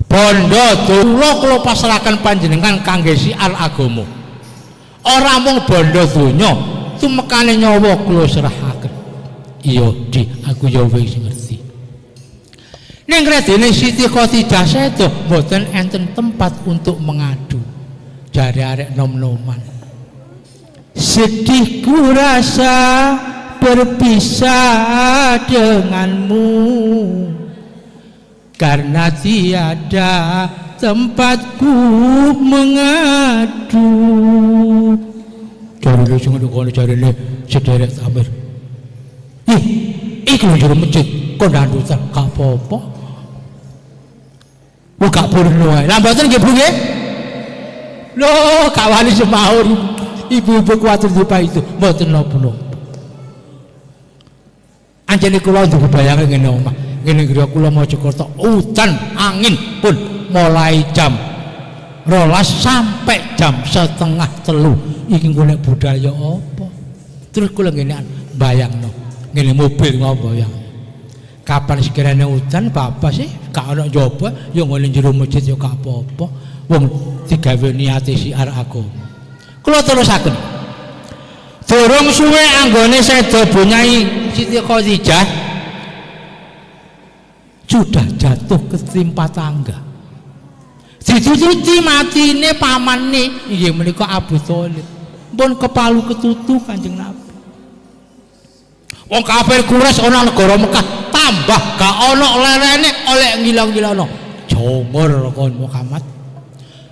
bondo kula pasrahaken panjenengan kangge siar agama ora mung bondo donya tumekane nyawa kula serahaken iya di aku ya wis ngerti ning redene Siti Khadijah sedo mboten enten tempat untuk mengadu jare arek nom-noman sedihku rasa berpisah denganmu karena tiada tempatku mengadu jare lu sing ngono jarene sederek samir iki lho jero masjid kok ndandutan gak apa-apa kok gak purno wae lah mboten nggih Bu nggih lho gak wani semaur ibu-ibu kuwatir dipa itu mboten napa-napa anjene kula nduwe bayangan ngene omah ngene kira kula Mojokerto udan angin pun mulai jam 12 sampai jam 2:30 iki golek budaya apa terus kula ngene bayangno ngene mobil ngopo ya kapan sekiranya udan bapak sih gak ana njaba ya ngene jero masjid ya gak apa-apa wong digawe niate siar agama kula terusaken durung suwe anggone sedo Bunyai Siti Khadijah sudah jatuh ketimpa tangga ditututi matine pamane inggih menika Abu Thalib pun kepalu ketutu Kanjeng Nabi wong kafir Quraisy ana negara Mekah tambah gak ana lerene oleh ngilang-ngilangno jomor kon Muhammad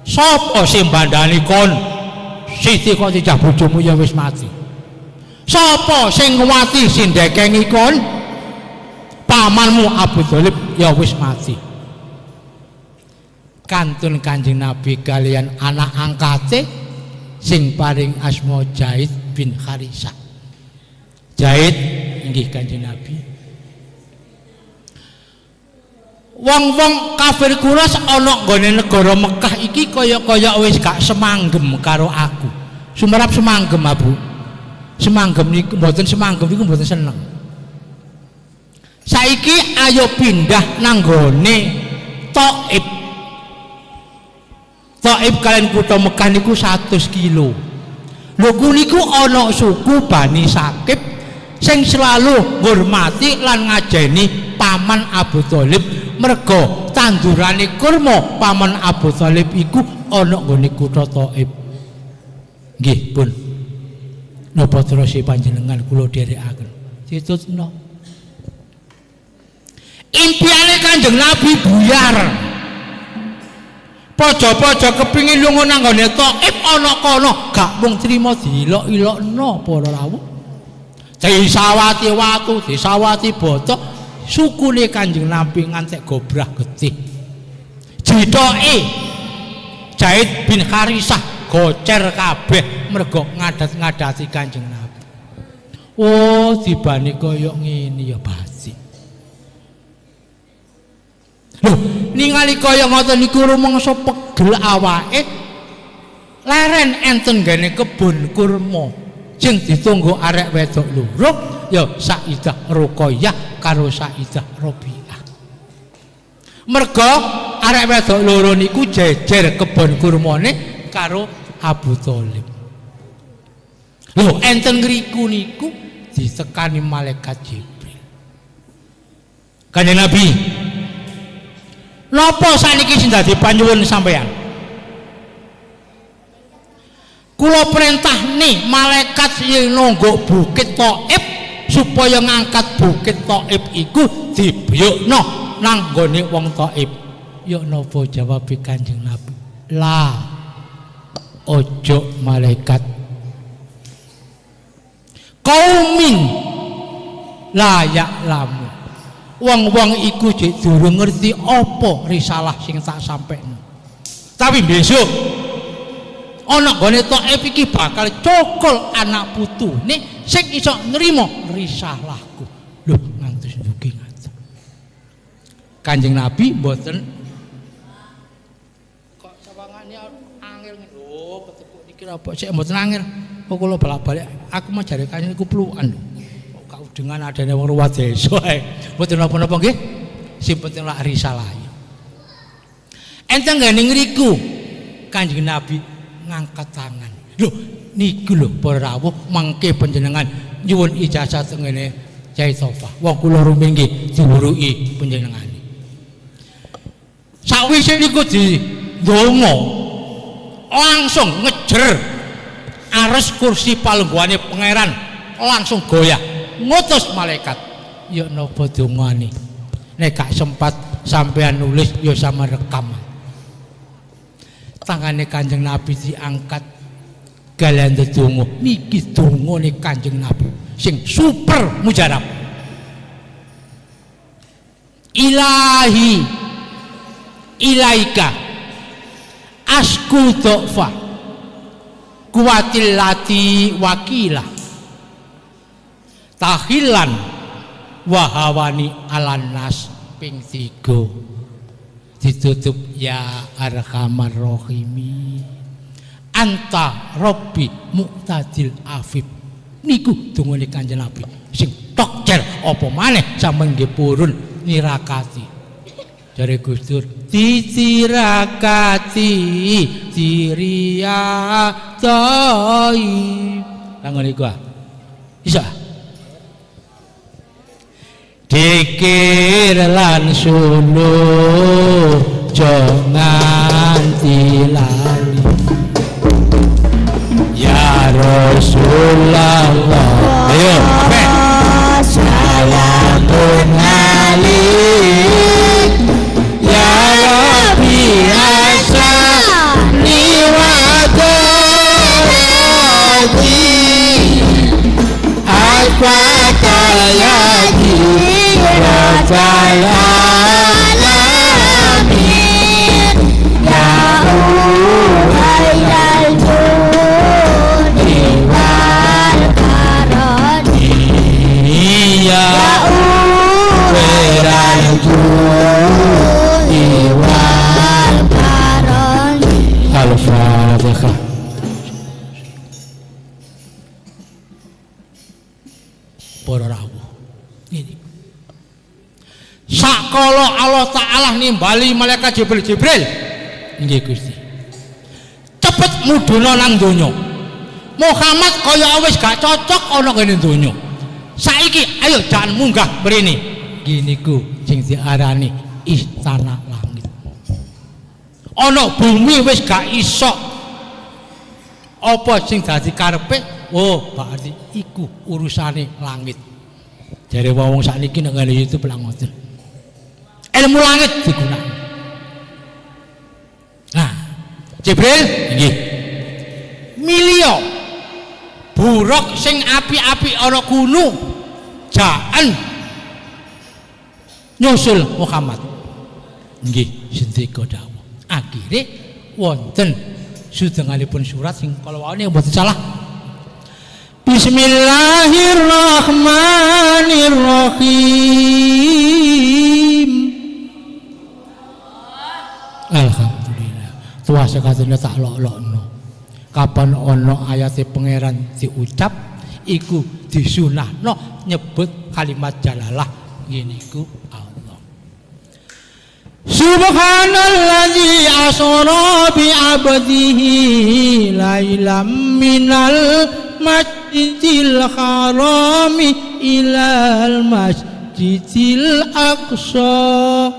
sapa sing bandani kon Siti Khadijah bojomu ya wis mati sapa sing nguwati sing ndekengi kon pamanmu Abu Thalib ya wis mati kantun Kanjeng Nabi kalian anak angkate sing paring asma Zaid bin Harisah Zaid inggih Kanjeng Nabi wong-wong kafir Quraisy ana nggone negara Mekah iki kaya-kaya wis gak semanggem karo aku sumerap semanggem Abu semanggem niku mboten semanggem niku mboten seneng saiki ayo pindah nanggone Thaif Thaif kalian kutha Mekah niku 100 kilo lho niku ana suku Bani Sakib sing selalu ngurmati lan ngajeni paman Abu Thalib mergo tandurane kurma paman Abu Thalib iku ana nggone kutha Thaif. Nggih, pun. Napa terus panjenengan kula dherekaken. Ditutno. Impiane Kanjeng Nabi buyar. Pojo-pojo kepingin lunga nang nggone Thaif ana kono, gak mung trima dilok-ilokno para rawuh. Disawati watu, disawati botok, sukune Kanjeng Nabi ngantek gobrah getih. Jitoke Zaid bin Harisah gocer kabeh mergo ngadat-ngadati Kanjeng Nabi. Oh, dibani koyo ngene ya basi. Loh, ningali kaya ngoten niku rumangsa pegel awake. Leren enten gene kebun kurma. Sing ditunggu arek wedok loro ya Sayyidah Ruqayyah karo Sayyidah Rabi'ah. Mergo arek wedok loro niku jejer kebun kurmane karo Abu Thalib. Lho enten ngriku niku ditekani malaikat Jibril. Kanjeng Nabi, napa saniki sing dadi panyuwun sampeyan? Kula perintah nih malaikat sing nunggu bukit Thaif supaya ngangkat bukit Thaif iku dibiyukno nang nggone wong Thaif. Ya napa jawab Kanjeng Nabi? La ojo malaikat kaumin la ya'lamu. Wong-wong iku jek durung ngerti apa risalah sing tak sampekno. Tapi besok ana nggone Thaif iki bakal cokol anak putune sing iso nrimo risalahku. Lho ngantos ndugi ngaten. Kanjeng Nabi mboten kok sawangane angel lho ketepuk niki apa sik mboten angel. Kok kula balak-balik aku mah jare kanjeng niku plukan lho. Kok dengan adane wong luar desa ae. Mboten napa-napa nggih. Sing penting lak risalah. Enten ngene ngriku Kanjeng Nabi ngangkat tangan. Lho niku lho para rawuh mangke panjenengan nyuwun ijazah ngene Kyai Sofa. Wong kula ruminggih diwuruki panjenengane. Sawise niku didonga langsung ngejer ares kursi palungguhane pangeran langsung goyah ngutus malaikat. Ya napa dongane? Nek gak sempat sampean nulis ya sama rekam. Tangane Kanjeng Nabi diangkat kalian ndedonga niki dongane Kanjeng Nabi sing super mujarab. Ilahi ilaika asku dofa kuwatil lati wakilah tahilan wahawani alan nas ping 3 ditutup ya arhamar rohimi anta robbi muqtadil afif. Niku dongane Kanjeng Nabi sing tokcer apa maneh sampeyan nggih purun nirakati. Jare Gustur ditirakati diria toi. Langone iku bisa dikir lan suluh jangan tilali ya Rasulullah. Ayo salamun alaik ya Rabbi asani wa dadi al-fatayati Rabbal alamin ya khairal judi wal karami ya khairal judi wal karami. Al-Fatihah. Para rawuh ini sakala Allah Ta'ala nimbali malaikat Jibril nggih Gusti cepet mudhuna nang donya. Muhammad kaya wis gak cocok ana ngene donya. Saiki ayo jangan munggah mrene. Nggih niku sing diarani istana langit. ana bumi wis gak iso apa sing dadi karepe berarti iku urusane langit. Jare wong sakniki nek ngene YouTube lak ngoten. Ilmu langit digunakan. Nah, Jibril nggih. Milio buruk sing api-api ana gunung jaan nyusul Muhammad. Nggih, sendika dawuh. Akhire wonten sudanganipun surat sing kala wau mboten salah. Bismillahirrahmanirrahim. Alhamdulillah. Tuwa sekatene tak lok-lokno. Kapan ana ayate pangeran diucap iku disunahno nyebut kalimat jalalah ngene iku Allah. Subhanalladzi asra bi 'abdihi lailam minal masjidil harami ilal masjidil aqsa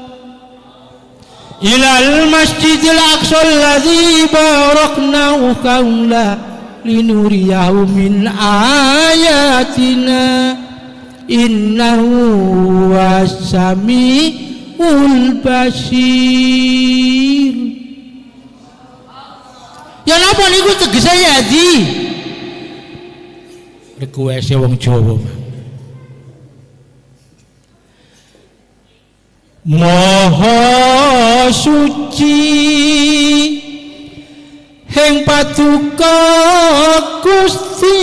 ilal masjidil aqsa alladzi baraknahu kaula linuriyahu min ayatina innahu was-sami'ul basir. Ya napa niku tegese ya di request wong Jawa. Maha suci heng paduka Gusti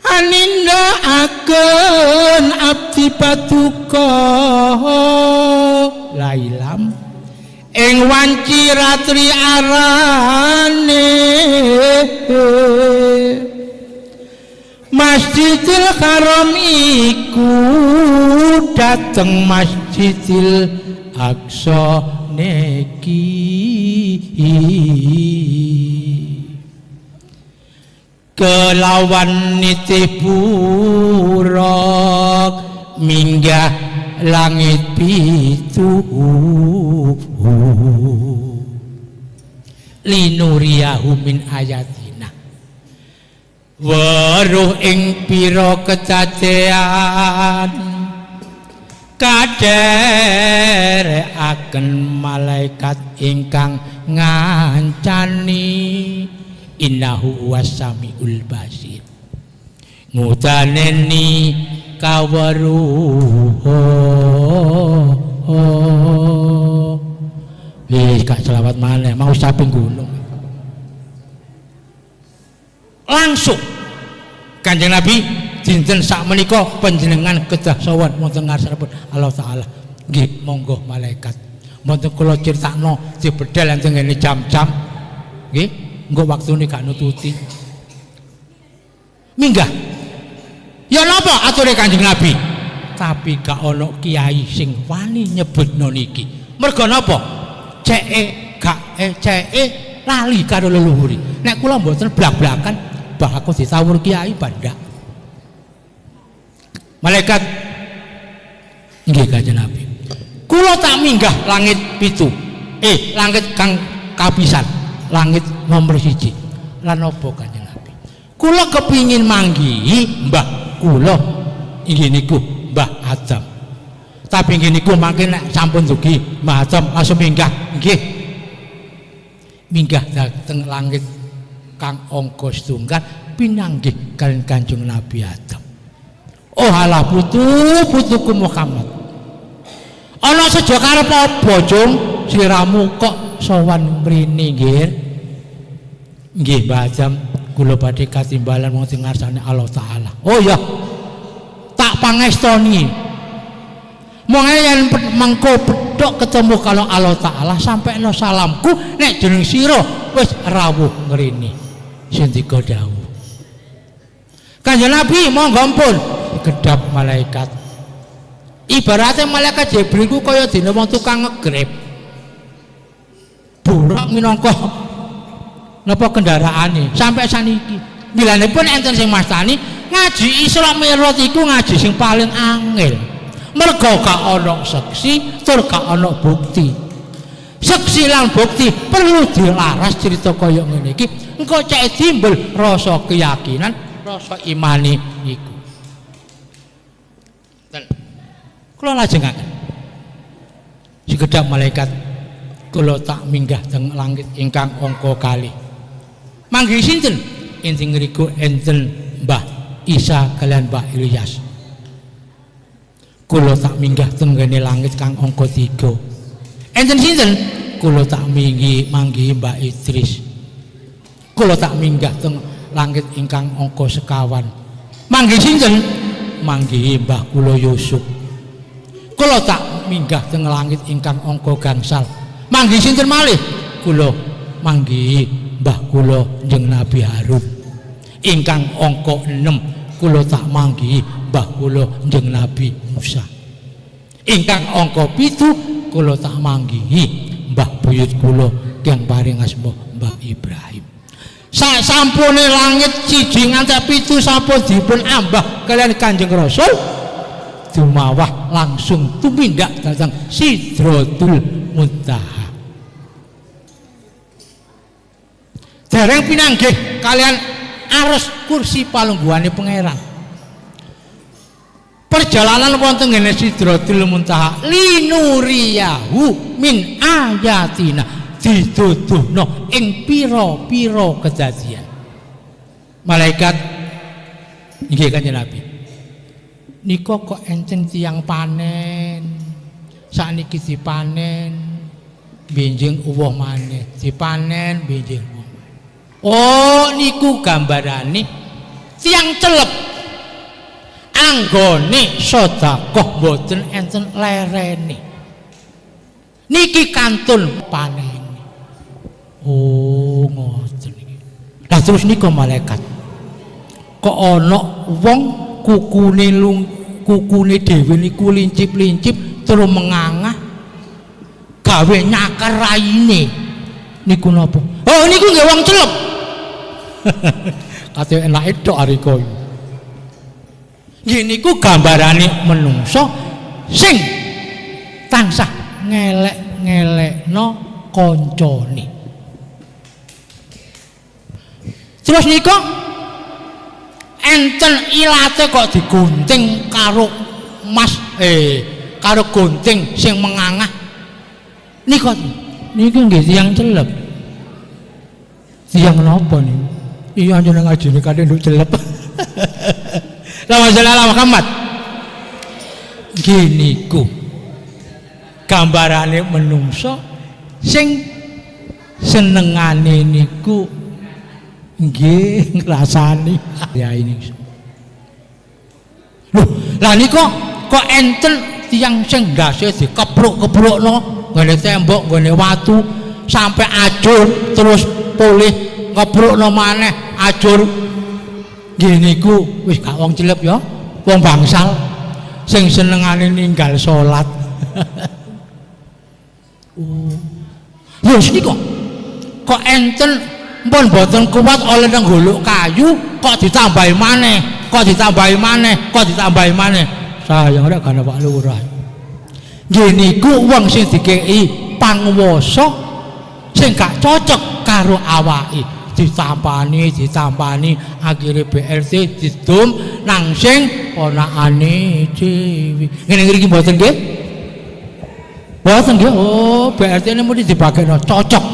anindakaken abdi paduka lailam ing wanci ratri arane Masjidil Haram iku dateng Masjidil Aqsa niki kelawan nitih buruk minggah langit pitu linuriyahu min ayatina weruh ing pira kecacean kadherekaken malaikat ingkang ngancani innahu was-sami'ul basir ngutaneni kaweruh wis gak selawat maneh mau saping gunung langsung Kanjeng Nabi dinten sak menika panjenengan kedah sowan wonten ngarsanipun Allah taala nggih monggo malaikat mboten kula critakno dibedhel enten ngene jam-jam nggih engko waktune gak nututi minggah ya napa ature Kanjeng Nabi tapi gak ana kiai sing wani nyebutno niki mergo napa ceke lali karo leluhuri nek kula mboten blak-blakan bah aku ditawur kiai bandak malaikat nggih Kanjeng Nabi kula tak minggah langit pitu langit kang kapisan langit nomor 1 lan apa Kanjeng Nabi kula kepingin manggihi mbah kula inggih niku Mbah Adam tapi inggih niku mangke nek sampun dugi Mbah Adam langsung minggah nggih minggah dhateng langit kang angka setunggal pinanggih kaliyan Kanjeng Nabi Adam. Oh halah putuku Muhammad. Ana sejo karep apa, Jung? Sliramu kok sowan mrene nggih. Nggih, Mbah Adam, kula badhe katimbalan wonten ngarsane Allah taala. Oh ya. Tak pangestoni. Monggo yen mengko pedhok ketemu kalau Allah taala sampekno salamku nek jeneng sira wis rawuh mrene. Sendika dawuh Kanjeng Nabi monggo ampun gedap malaikat ibaratnya malaikat Jibril ku kaya dene wong tukang ngegrep buruk minangka napa kendaraane sampai saniki bilanipun enten sing mastani ngaji Isra Mi'raj iku ngaji sing paling angel mergo gak ana seksi tur gak ana bukti Seksi lan bukti perlu dilaras cerita kaya ngene iki. Engko cek timbul rasa keyakinan, rasa imani iku. Kula lajengaken. Sekedhap malaikat kula tak minggah teng langit ingkang angka kalih. Manggih sinten? Ing ngriku enten Mbah Isa kalian Mbah Ilyas. Kula tak minggah teng ngene langit kang angka 3. Enten sinten? Kula tak manggihi Mbah Idris. Kula tak minggah teng langit ingkang angka 1. Manggih sinten? Manggihi Mbah kula Yusuf. Kula tak minggah teng langit ingkang angka gangsal. Manggih sinten malih? Kula manggihi Mbah kula jeung Nabi Harun. Ingkang angka 6 kula tak manggihi Mbah kula jeung Nabi Musa. Ingkang angka 7 kula tak manggihi Mbah buyut kula kang paring asma Mbah Ibrahim. Sak sampune langit 1 nganti 7 sampun dipun ambah kalian Kanjeng Rasul dumawah langsung tumindak dhateng Sidratul Muntaha. Dereng pinanggih kalian ares kursi palungguhane pangeran. Perjalanan wonten ngene Sidratul Muntaha linuriyahu min ayatina dituduhno ing pira-pira kedadian. Malaikat nggih Kanjeng Nabi. Nika kok enten tiyang panen. Sakniki dipanen benjing uwuh maneh, dipanen benjing uwuh. Oh niku gambarane tiyang celep anggone sedekah mboten enten lerene. Niki kantun panen. Oh ngoten iki. Lah terus nika malaikat. Kok ana wong kukune dhewe niku lincip-lincip terus mengangah gawe nyakar raine. Niku napa? Oh niku nggih wong celep. Kate enake tok ariko. Nggih niku gambarane menungso sing tansah ngelek-ngelekno kancane. Terus nika enten ilate kok digunting karo karo gunting sing mengangah. Niku nggih tiyang celep. Tiyang napa niku? Iya anjene ngajine kate nduk celep. Allahumma Muhammad. Nggih niku gambarane menungso sing senengane niku nggih ngrasani ya ini. Loh, lah niku kok enten tiyang sing ndase dikepruk-keprukno nggone tembok, nggone watu sampai ajur terus pulih keprukno maneh ajur. Nggih niku wis gak wong celep ya, wong bangsal sing senengane ninggal salat. Oh. Lho niku kok enten pun boten kuat oleh nenggoluk kayu kok ditambahi maneh, kok ditambahi maneh. Sayang rek kana Pak Lurah. Nggih niku wong sing dikeki panguwasa sing gak cocok karo awake. Ditampani akhire BLT didum nang sing ponakane dhewe. Ngene iki mboten nggih? Mboten nggih. Oh, BLT-ne mesti dibagekno cocok.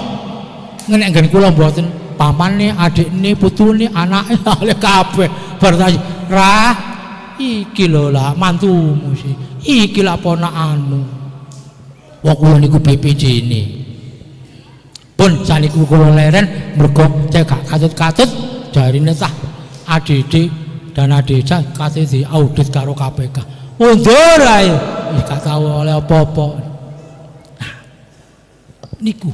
Ngene nggen kula mboten pamane, adikne, putune, anake oleh kabeh bertanya, "Rah, iki lho lah mantumu sih. Iki lah ponakanmu." Wong kula niku BPJ-ne. Pun saniku kula leren mergo cek gak katut-katut jarine tah ADD dana desa kate di audit karo KPK. Mundur ae wis gak tau oleh apa-apa. Nah, niku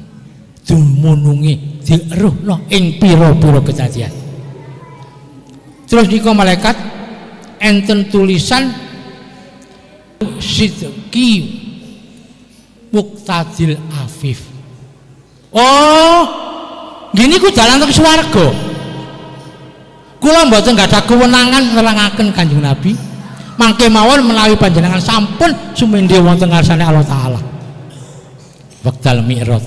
dumunungi dieruhno ing pira-pira kejadian. Terus niku malaikat enten tulisan Sidqi Muqtadil Afif. Oh, gini ku jalan ke swarga. Kula mboten gadah kewenangan nerangaken Kanjeng Nabi. Mangke mawon menawi panjenengan sampun sumendhe wonten ngarsane Allah Taala. wekdal mi'raj.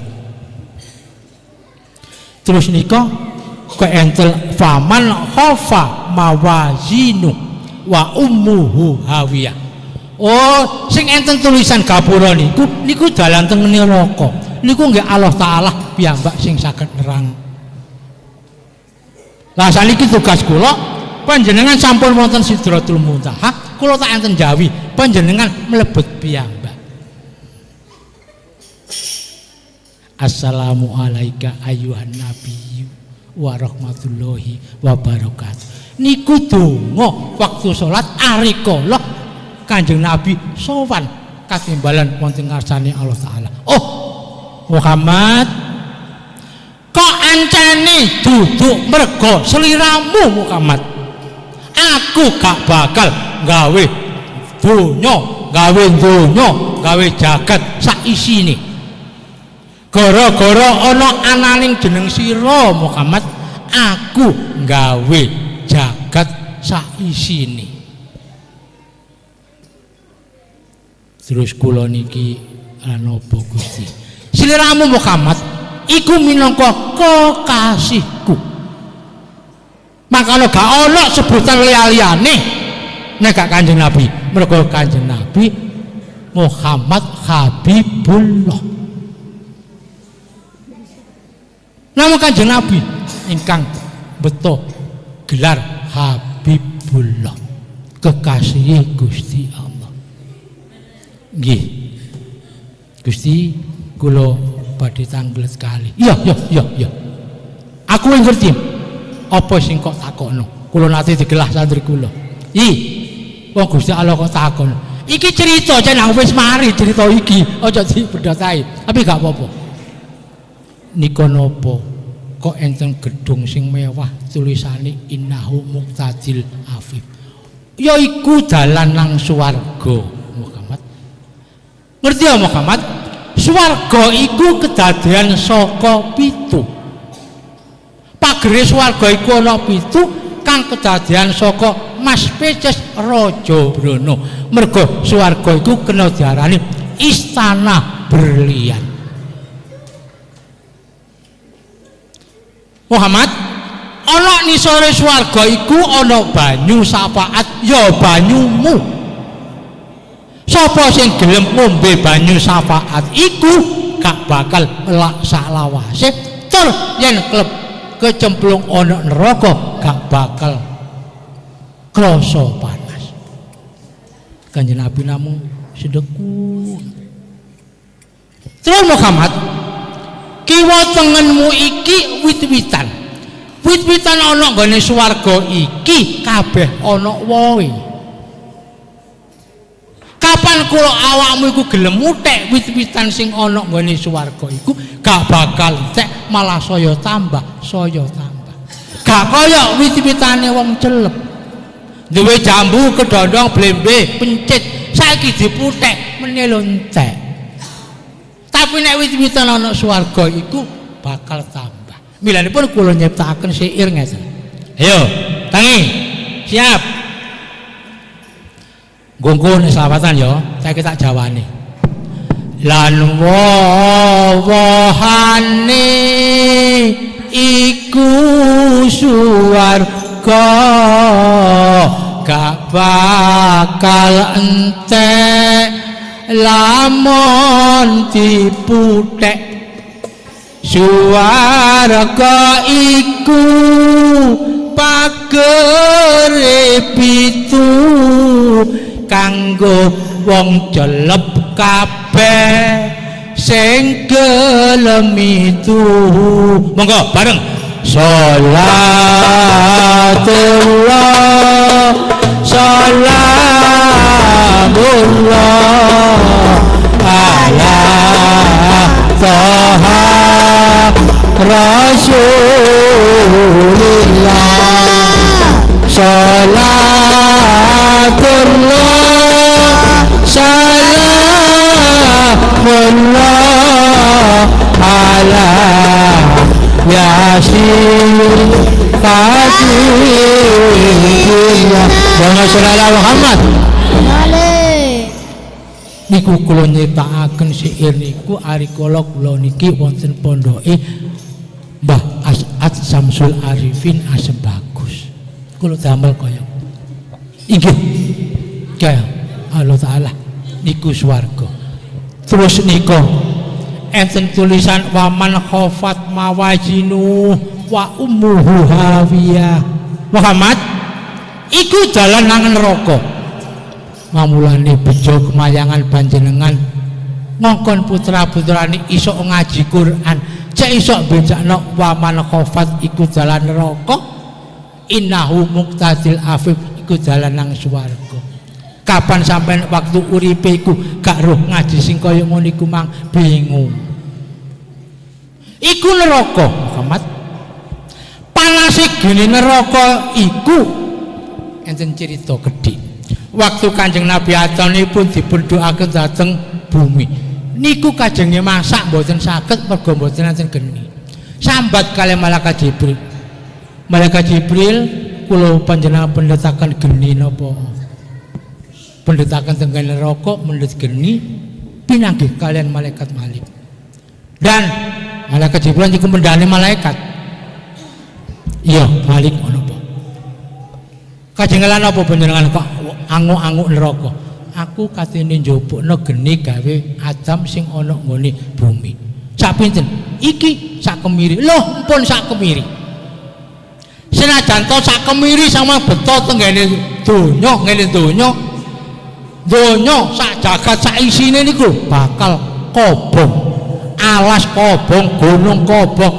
Terus nika keentel faman khafa mawazinu wa ummuhu hawiyah. Oh, sing enten tulisan gapura niku dalan teng neraka. Niku nggih Allah Taala piyambak sing saged nerang. Lah saniki tugas kula, panjenengan sampun wonten Sidratul Muntaha, kula tak enten jawi, panjenengan mlebet piyambak. Assalamu alayka ayyuhan nabiyyu wa rahmatullahi wa barakatuh. Niku donga waktu salat ari kala Kanjeng Nabi sowan katimbalan wonten ngarsane Allah Taala. Oh, Muhammad, kok ancane duduk mergo seliramu Muhammad. Aku gak bakal gawe donya, gawe jagat sak isine. Gara-gara ana ananing jeneng sira Muhammad, aku gawe jagat sak isine. Terus kula niki napa Gusti? Sliramu Muhammad iku minangka kekasihku. Makane gak ana sebutan liya-liyane nek gak Kanjeng Nabi. Mergo Kanjeng Nabi Muhammad Habibullah. Nama Kanjeng Nabi ingkang beto gelar Habibullah, kekasih Gusti Allah. Nggih. Gusti kula badhe tanggel sekali. Iya. Aku ngerti. Apa sing kok takokno? Kula nate digelah santri kula. Wong Gusti Allah kok takon. Iki cerita jeneng wis mari cerita iki, aja dibedhotake. Tapi gak apa-apa. Nika napa kok enten gedung sing mewah tulisane innahu muqtadil afif. Ya iku dalan nang swarga Muhammad. Ngerti ya Muhammad? Swarga iku kedadean saka 7. Pagere swarga iku ana 7 kang kedadean saka Mas Peces Raja Brana. Mergo swarga iku kena diarani istana berlian. Muhammad, ana nisore swarga iku ana banyu syafaat, ya banyumu. Sapa sing gelem ngombe banyu syafaat iku gak bakal melak saklawase, tur yen kleb kecemplung ana neraka gak bakal krasa panas. Kanjeng Nabi namung sedeku. Terus Muhammad, kiwa tengenmu iki wit-witan. Wit-witan ana nggone swarga iki kabeh ana wohe. Kapan kula awakmu iku gelem muthek wit-witan sing ana nggone swarga iku gak bakal entek, malah saya tambah. Gak kaya wit-witane wong celep. Duwe jambu kedondong blembe pencit, saiki diputhek menelo entek. Tapi nek wit-witan ana swarga iku bakal tambah. Milanipun kula nyiptakaken syair ngeten. Ayo, tangi. Siap. Gonggo nek selawatan ya, saiki tak jawane. Lan wohane iku swarga gak bakal entek lamun diputhek. Swarga iku pagere 7 kanggo wong celep kabeh sing gelem itu. Monggo bareng. Salatullah salamullah ala Taha Rasulillah. Salatullah salamullah ala Yasin Fatimillah. Allahumma sholli ala Muhammad. niku kula nyritakaken syair niku arikala kula niki wonten pondoke Mbah As'ad Samsul Arifin Asem Bagus. Kula damel kaya inggih kaya Allah Ta'ala niku swarga. Terus nika enten tulisan waman khofat mawajinu wa ummuhu hawiyah. Muhammad iku dalan nang neraka. Mamulane bejo kemayangan panjenengan ngongkon putra-putrane iso ngaji Quran, cek iso bejakno waman khofat iku dalan neraka, innahu muqtadil afif iku dalan nang swarga. Kapan sampean waktu uripe iku gak roh ngaji sing kaya ngono iku mang bingung. Iku neraka, Muhammad. Panase gene neraka iku enten cerita gedhe. Waktu Kanjeng Nabi Adam pun dipun doaken dhateng bumi. Niku kajenge masak mboten saged mergo mboten enten geni. Sambat kalih malaikat Jibril. Malaikat Jibril kula panjenengan pendhetaken geni napa? Pendhetaken teng neraka mendhet geni pinanggih kalian malaikat Malik. Dan malaikat Jibril niku mendhane malaikat. Iya, Malik ngono apa? Kajengelan apa panjenengan kok anguk-anguk neraka? Aku katene njupukno geni gawe Adam sing ana nggone bumi. Sak pinten? Iki sak kemiri. Loh, pun sak kemiri. Senajan to sak kemiri sama beto tenggene donya, ngene donya. Donya sak jagat sak isine niku bakal kobong. Alas kobong, gunung kobong,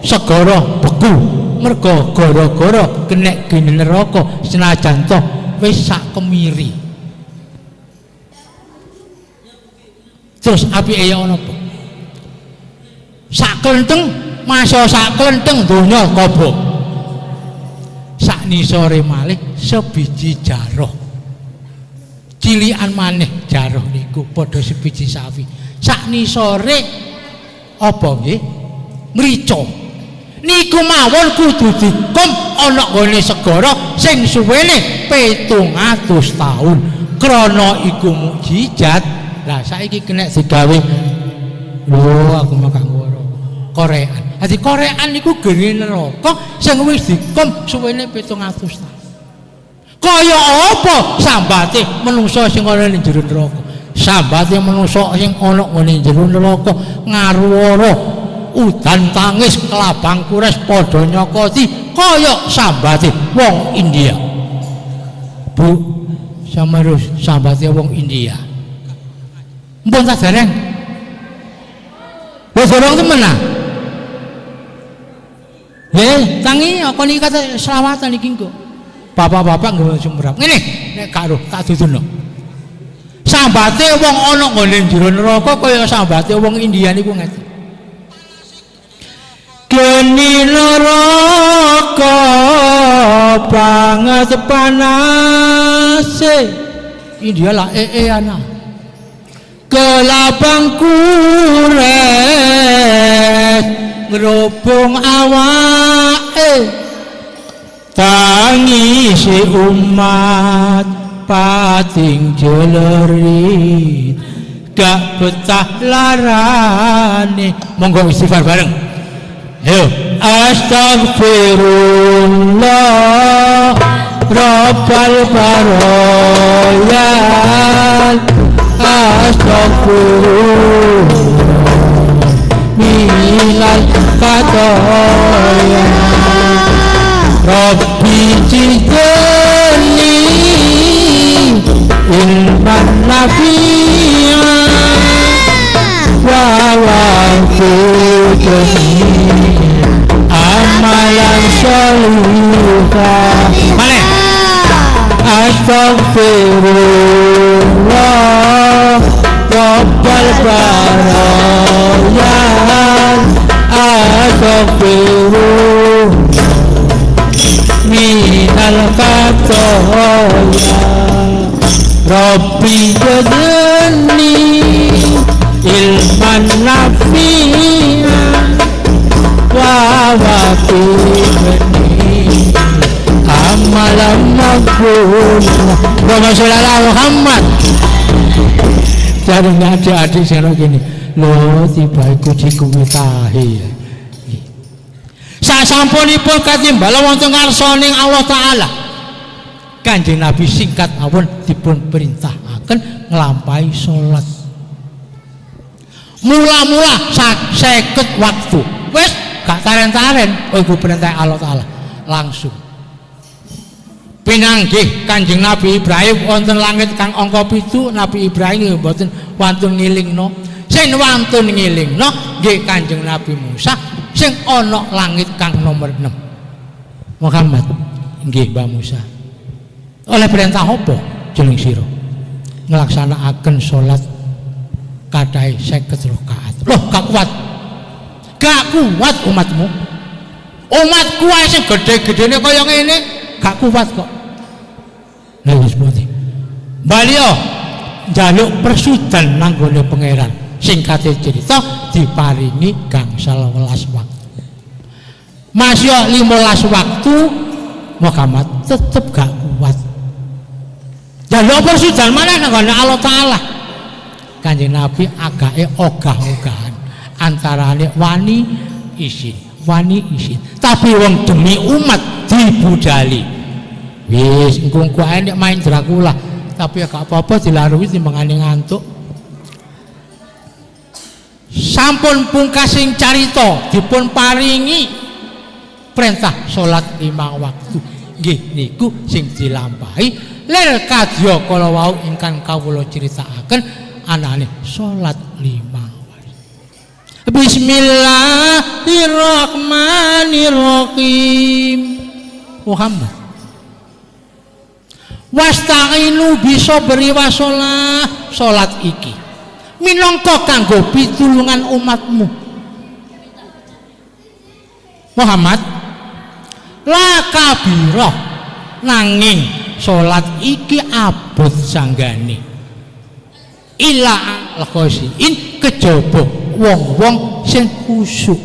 segara beku. Mergo gara-gara kenek gene neraka senajan to wis sak kemiri. Terus apike ya ono apa? Sak klenteng, masa sak klenteng donya kobong. Sak nisore malih sebiji jaroh. Cilikan maneh jaroh niku padha sebiji sawi. Sak nisore apa nggih? Mrica. Niku mawon kudu dikum ana nggone segara sing suwene 700 taun. Krana iku mukjizat. Lah saiki kena digawe lho aku mah gak ngoro. Korean. Dadi Korean niku gene neraka sing wis dikum suwene 700 taun. Kaya apa sambate menungso sing ana ning jero neraka? Sambate menungso sing ana ngene jero neraka ngaruwara udan tangis kelabang kures padha nyokoti kaya sambate wong India. Bu, samarus sambate wong India. Mpun tak dereng. Wis dorong temen ah. Nggih, tangi kok niki kata selawatan iki engko. Bapak-bapak nggo sumrap. Ngene, nek gak roh tak duduno. Sambate wong ana nggone jero neraka kaya sambate wong India niku ngeten. Geni neraka banget panase India lah ana kelabang kures ngrubung awake tangisi umat pating jelerit gak betah larane. Monggo istighfar bareng. Ayo, astaghfirullah Rabbal baroyan, astaghfirullah minal khataaya. Rabbi jidni ilman nafi'an wa wa'afidni amalan sholihah. Mana? Astaghfirullah Rabbal barayan, astaghfirullah minal khataaya. Rabbi jadni ilman nafi'an wa waqifni amalan maghfurah. Allahumma sholli ala Muhammad. jarene adik-adik sing kene lho tiba iku kuwi tahi sasampunipun katimbala wonten ngarsaning Allah taala Kanjeng Nabi singkat mawon dipun perintahaken nglampahi salat mula-mula 50 waktu wis gak taren-taren iku perintah Allah taala langsung pinanggih Kanjeng Nabi Ibrahim wonten langit kang angka 7 Nabi Ibrahim mboten wantun ngilingno sing wantun ngilingno nggih Kanjeng Nabi Musa sing ana langit kang nomor 6 Muhammad nggih Mbah Musa oleh perintah apa jeneng sira nglaksanakaken salat kadhahe 50 rakaat loh gak kuat umatmu umatku ae sing gedhe-gedhene kaya ngene gak kuat kok lha wis putih balio njaluk persudan nanggone pangeran singkate cerita diparingi gangsal 12 waktu masih 15 waktu Muhammad tetep gak kuat njaluk persudan mana nanggone Allah taala Kanjeng Nabi agake ogah-ogahan antarane wani isin tapi wong demi umat dibudali wis engko ae nek main Dracula tapi ya gak apa-apa dilarui timbangane ngantuk sampun pungkasing carita dipun paringi perintah salat 5 waktu nggih niku sing dilampahi lir kadya kala wau ingkang kawula critakaken anane salat 5 Bismillahirrahmanirrahim Muhammad wasta'inu bisabri wasolah salat iki minangka kanggo pitulungan umatmu Muhammad la kabirah nanging salat iki abot sanggane ila al-khosyin kejaba wong-wong sing khusyuk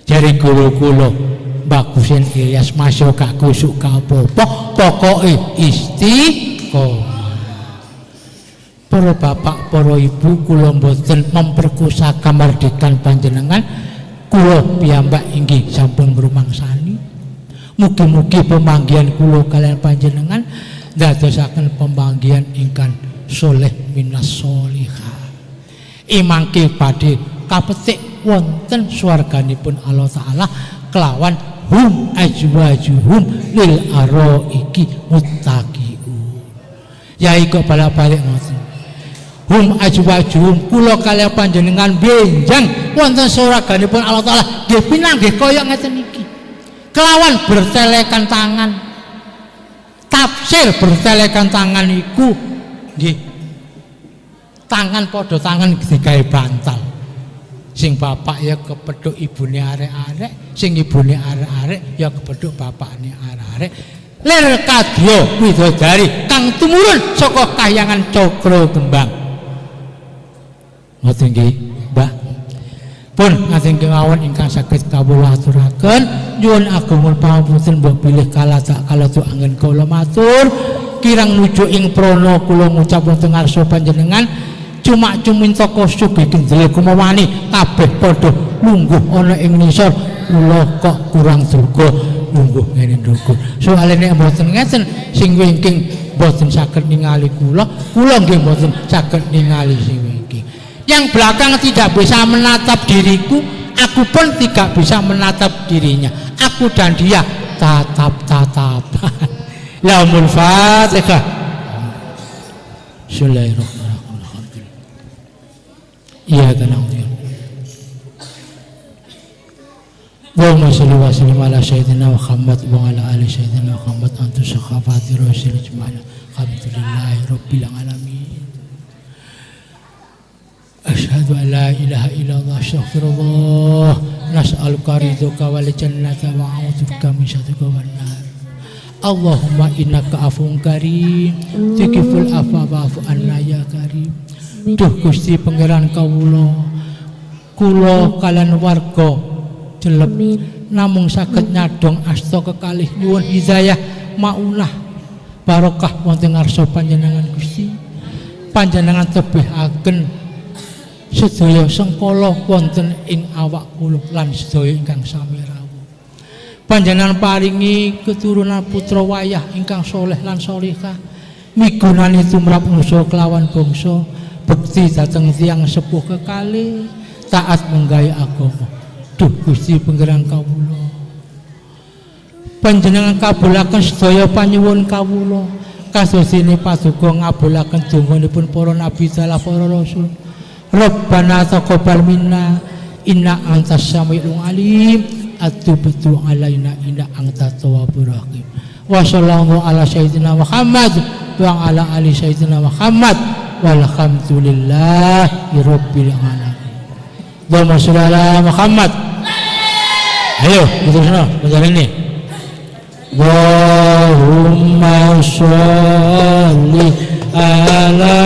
jare kula bagusen Ilyas masuk gak khusyuk gak apa-apa pokoke istiqomah para bapak para ibu kula mboten memperkosa kamardikan panjenengan kula piyambak inggih sampun ngrumangsani mugi-mugi pemanggihan kula kalian panjenengan dadosaken pemanggihan ingkang soleh minas solihah imangke badhe kapetik wonten swarganipun Allah taala kelawan hum ajwajuhum lil araiki muttaqiun yaiku balik-balik ngoten hum ajwajuhum kula kaliyan panjenengan benjang wonten swarganipun Allah taala nggih pinanggih kaya ngeten iki kelawan bertelekan tangan tafsir bertelekan tangan iku nggih tangan padha tangan digawe bantal sing bapak ya kepethuk ibune arek-arek sing ibune arek-arek ya kepethuk bapakne arek-arek lir kadya widodari kang tumurun saka kahyangan cakra kembang ngoten nggih Mbah pun ngajeng kemawon ingkang saged kawula aturaken nyuwun agungul pangapunten mbok pilih kala anggen kula matur kirang nuju ing prana kula ngucap wonten ngarsa panjenengan cuma-cumin toko sugi kendel kumawani kabeh padha lungguh ana ing nisor kula kok kurang durga lungguh ngene ndukur soalé nek mboten ngeten sing wingking mboten saged ningali kula nggih mboten saged ningali sing wingking yang belakang tidak bisa menatap diriku aku pun tidak bisa menatap dirinya aku dan dia tatap-tatapan Yaumul Fatihah Bismillahirrahmanirrahim iya tenang dia. Allahumma sholli wa sallim ala sayyidina Muhammad wa ala ali sayyidina Muhammad antu sahabati rasul jamaah alhamdulillahi rabbil alamin asyhadu an la ilaha illallah astaghfirullah nas'aluka ridhoka wal jannata wa a'udzubika min syarrika wan nar Allahumma innaka afuwun karim tughfirul afwa wa'fu anna ya karim duh Gusti pangeran kawula kula kalian warga jelep namung saged nyadong asta kekalih nyuwun hidayah maunah barokah wonten ngarsa panjenengan Gusti panjenengan tebihaken sedaya sengkala wonten ing awak kula lan sedaya ingkang sami rawuh. Panjenengan paringi keturunan putra wayah ingkang soleh lan solihah, migunani tumrap nusa kelawan bangsa, bekti dhateng tiyang sepuh kekalih, taat menggawe agama. Duh Gusti pangeran kawula, panjenengan kabulaken sedaya panyuwun kawula, kasosine paduka ngabulaken donganipun para nabi dalah para rasul. Rabbana taqabbal minna inna antas samiul alim, atubtu alaina inna antat tawwabur rahim. Wa sallallahu ala sayyidina Muhammad wa ala ali sayyidina Muhammad walhamdulillahi rabbil alamin. Allahumma sholli ala Muhammad. Ayo, terusno baca ini. Allahumma sholli ala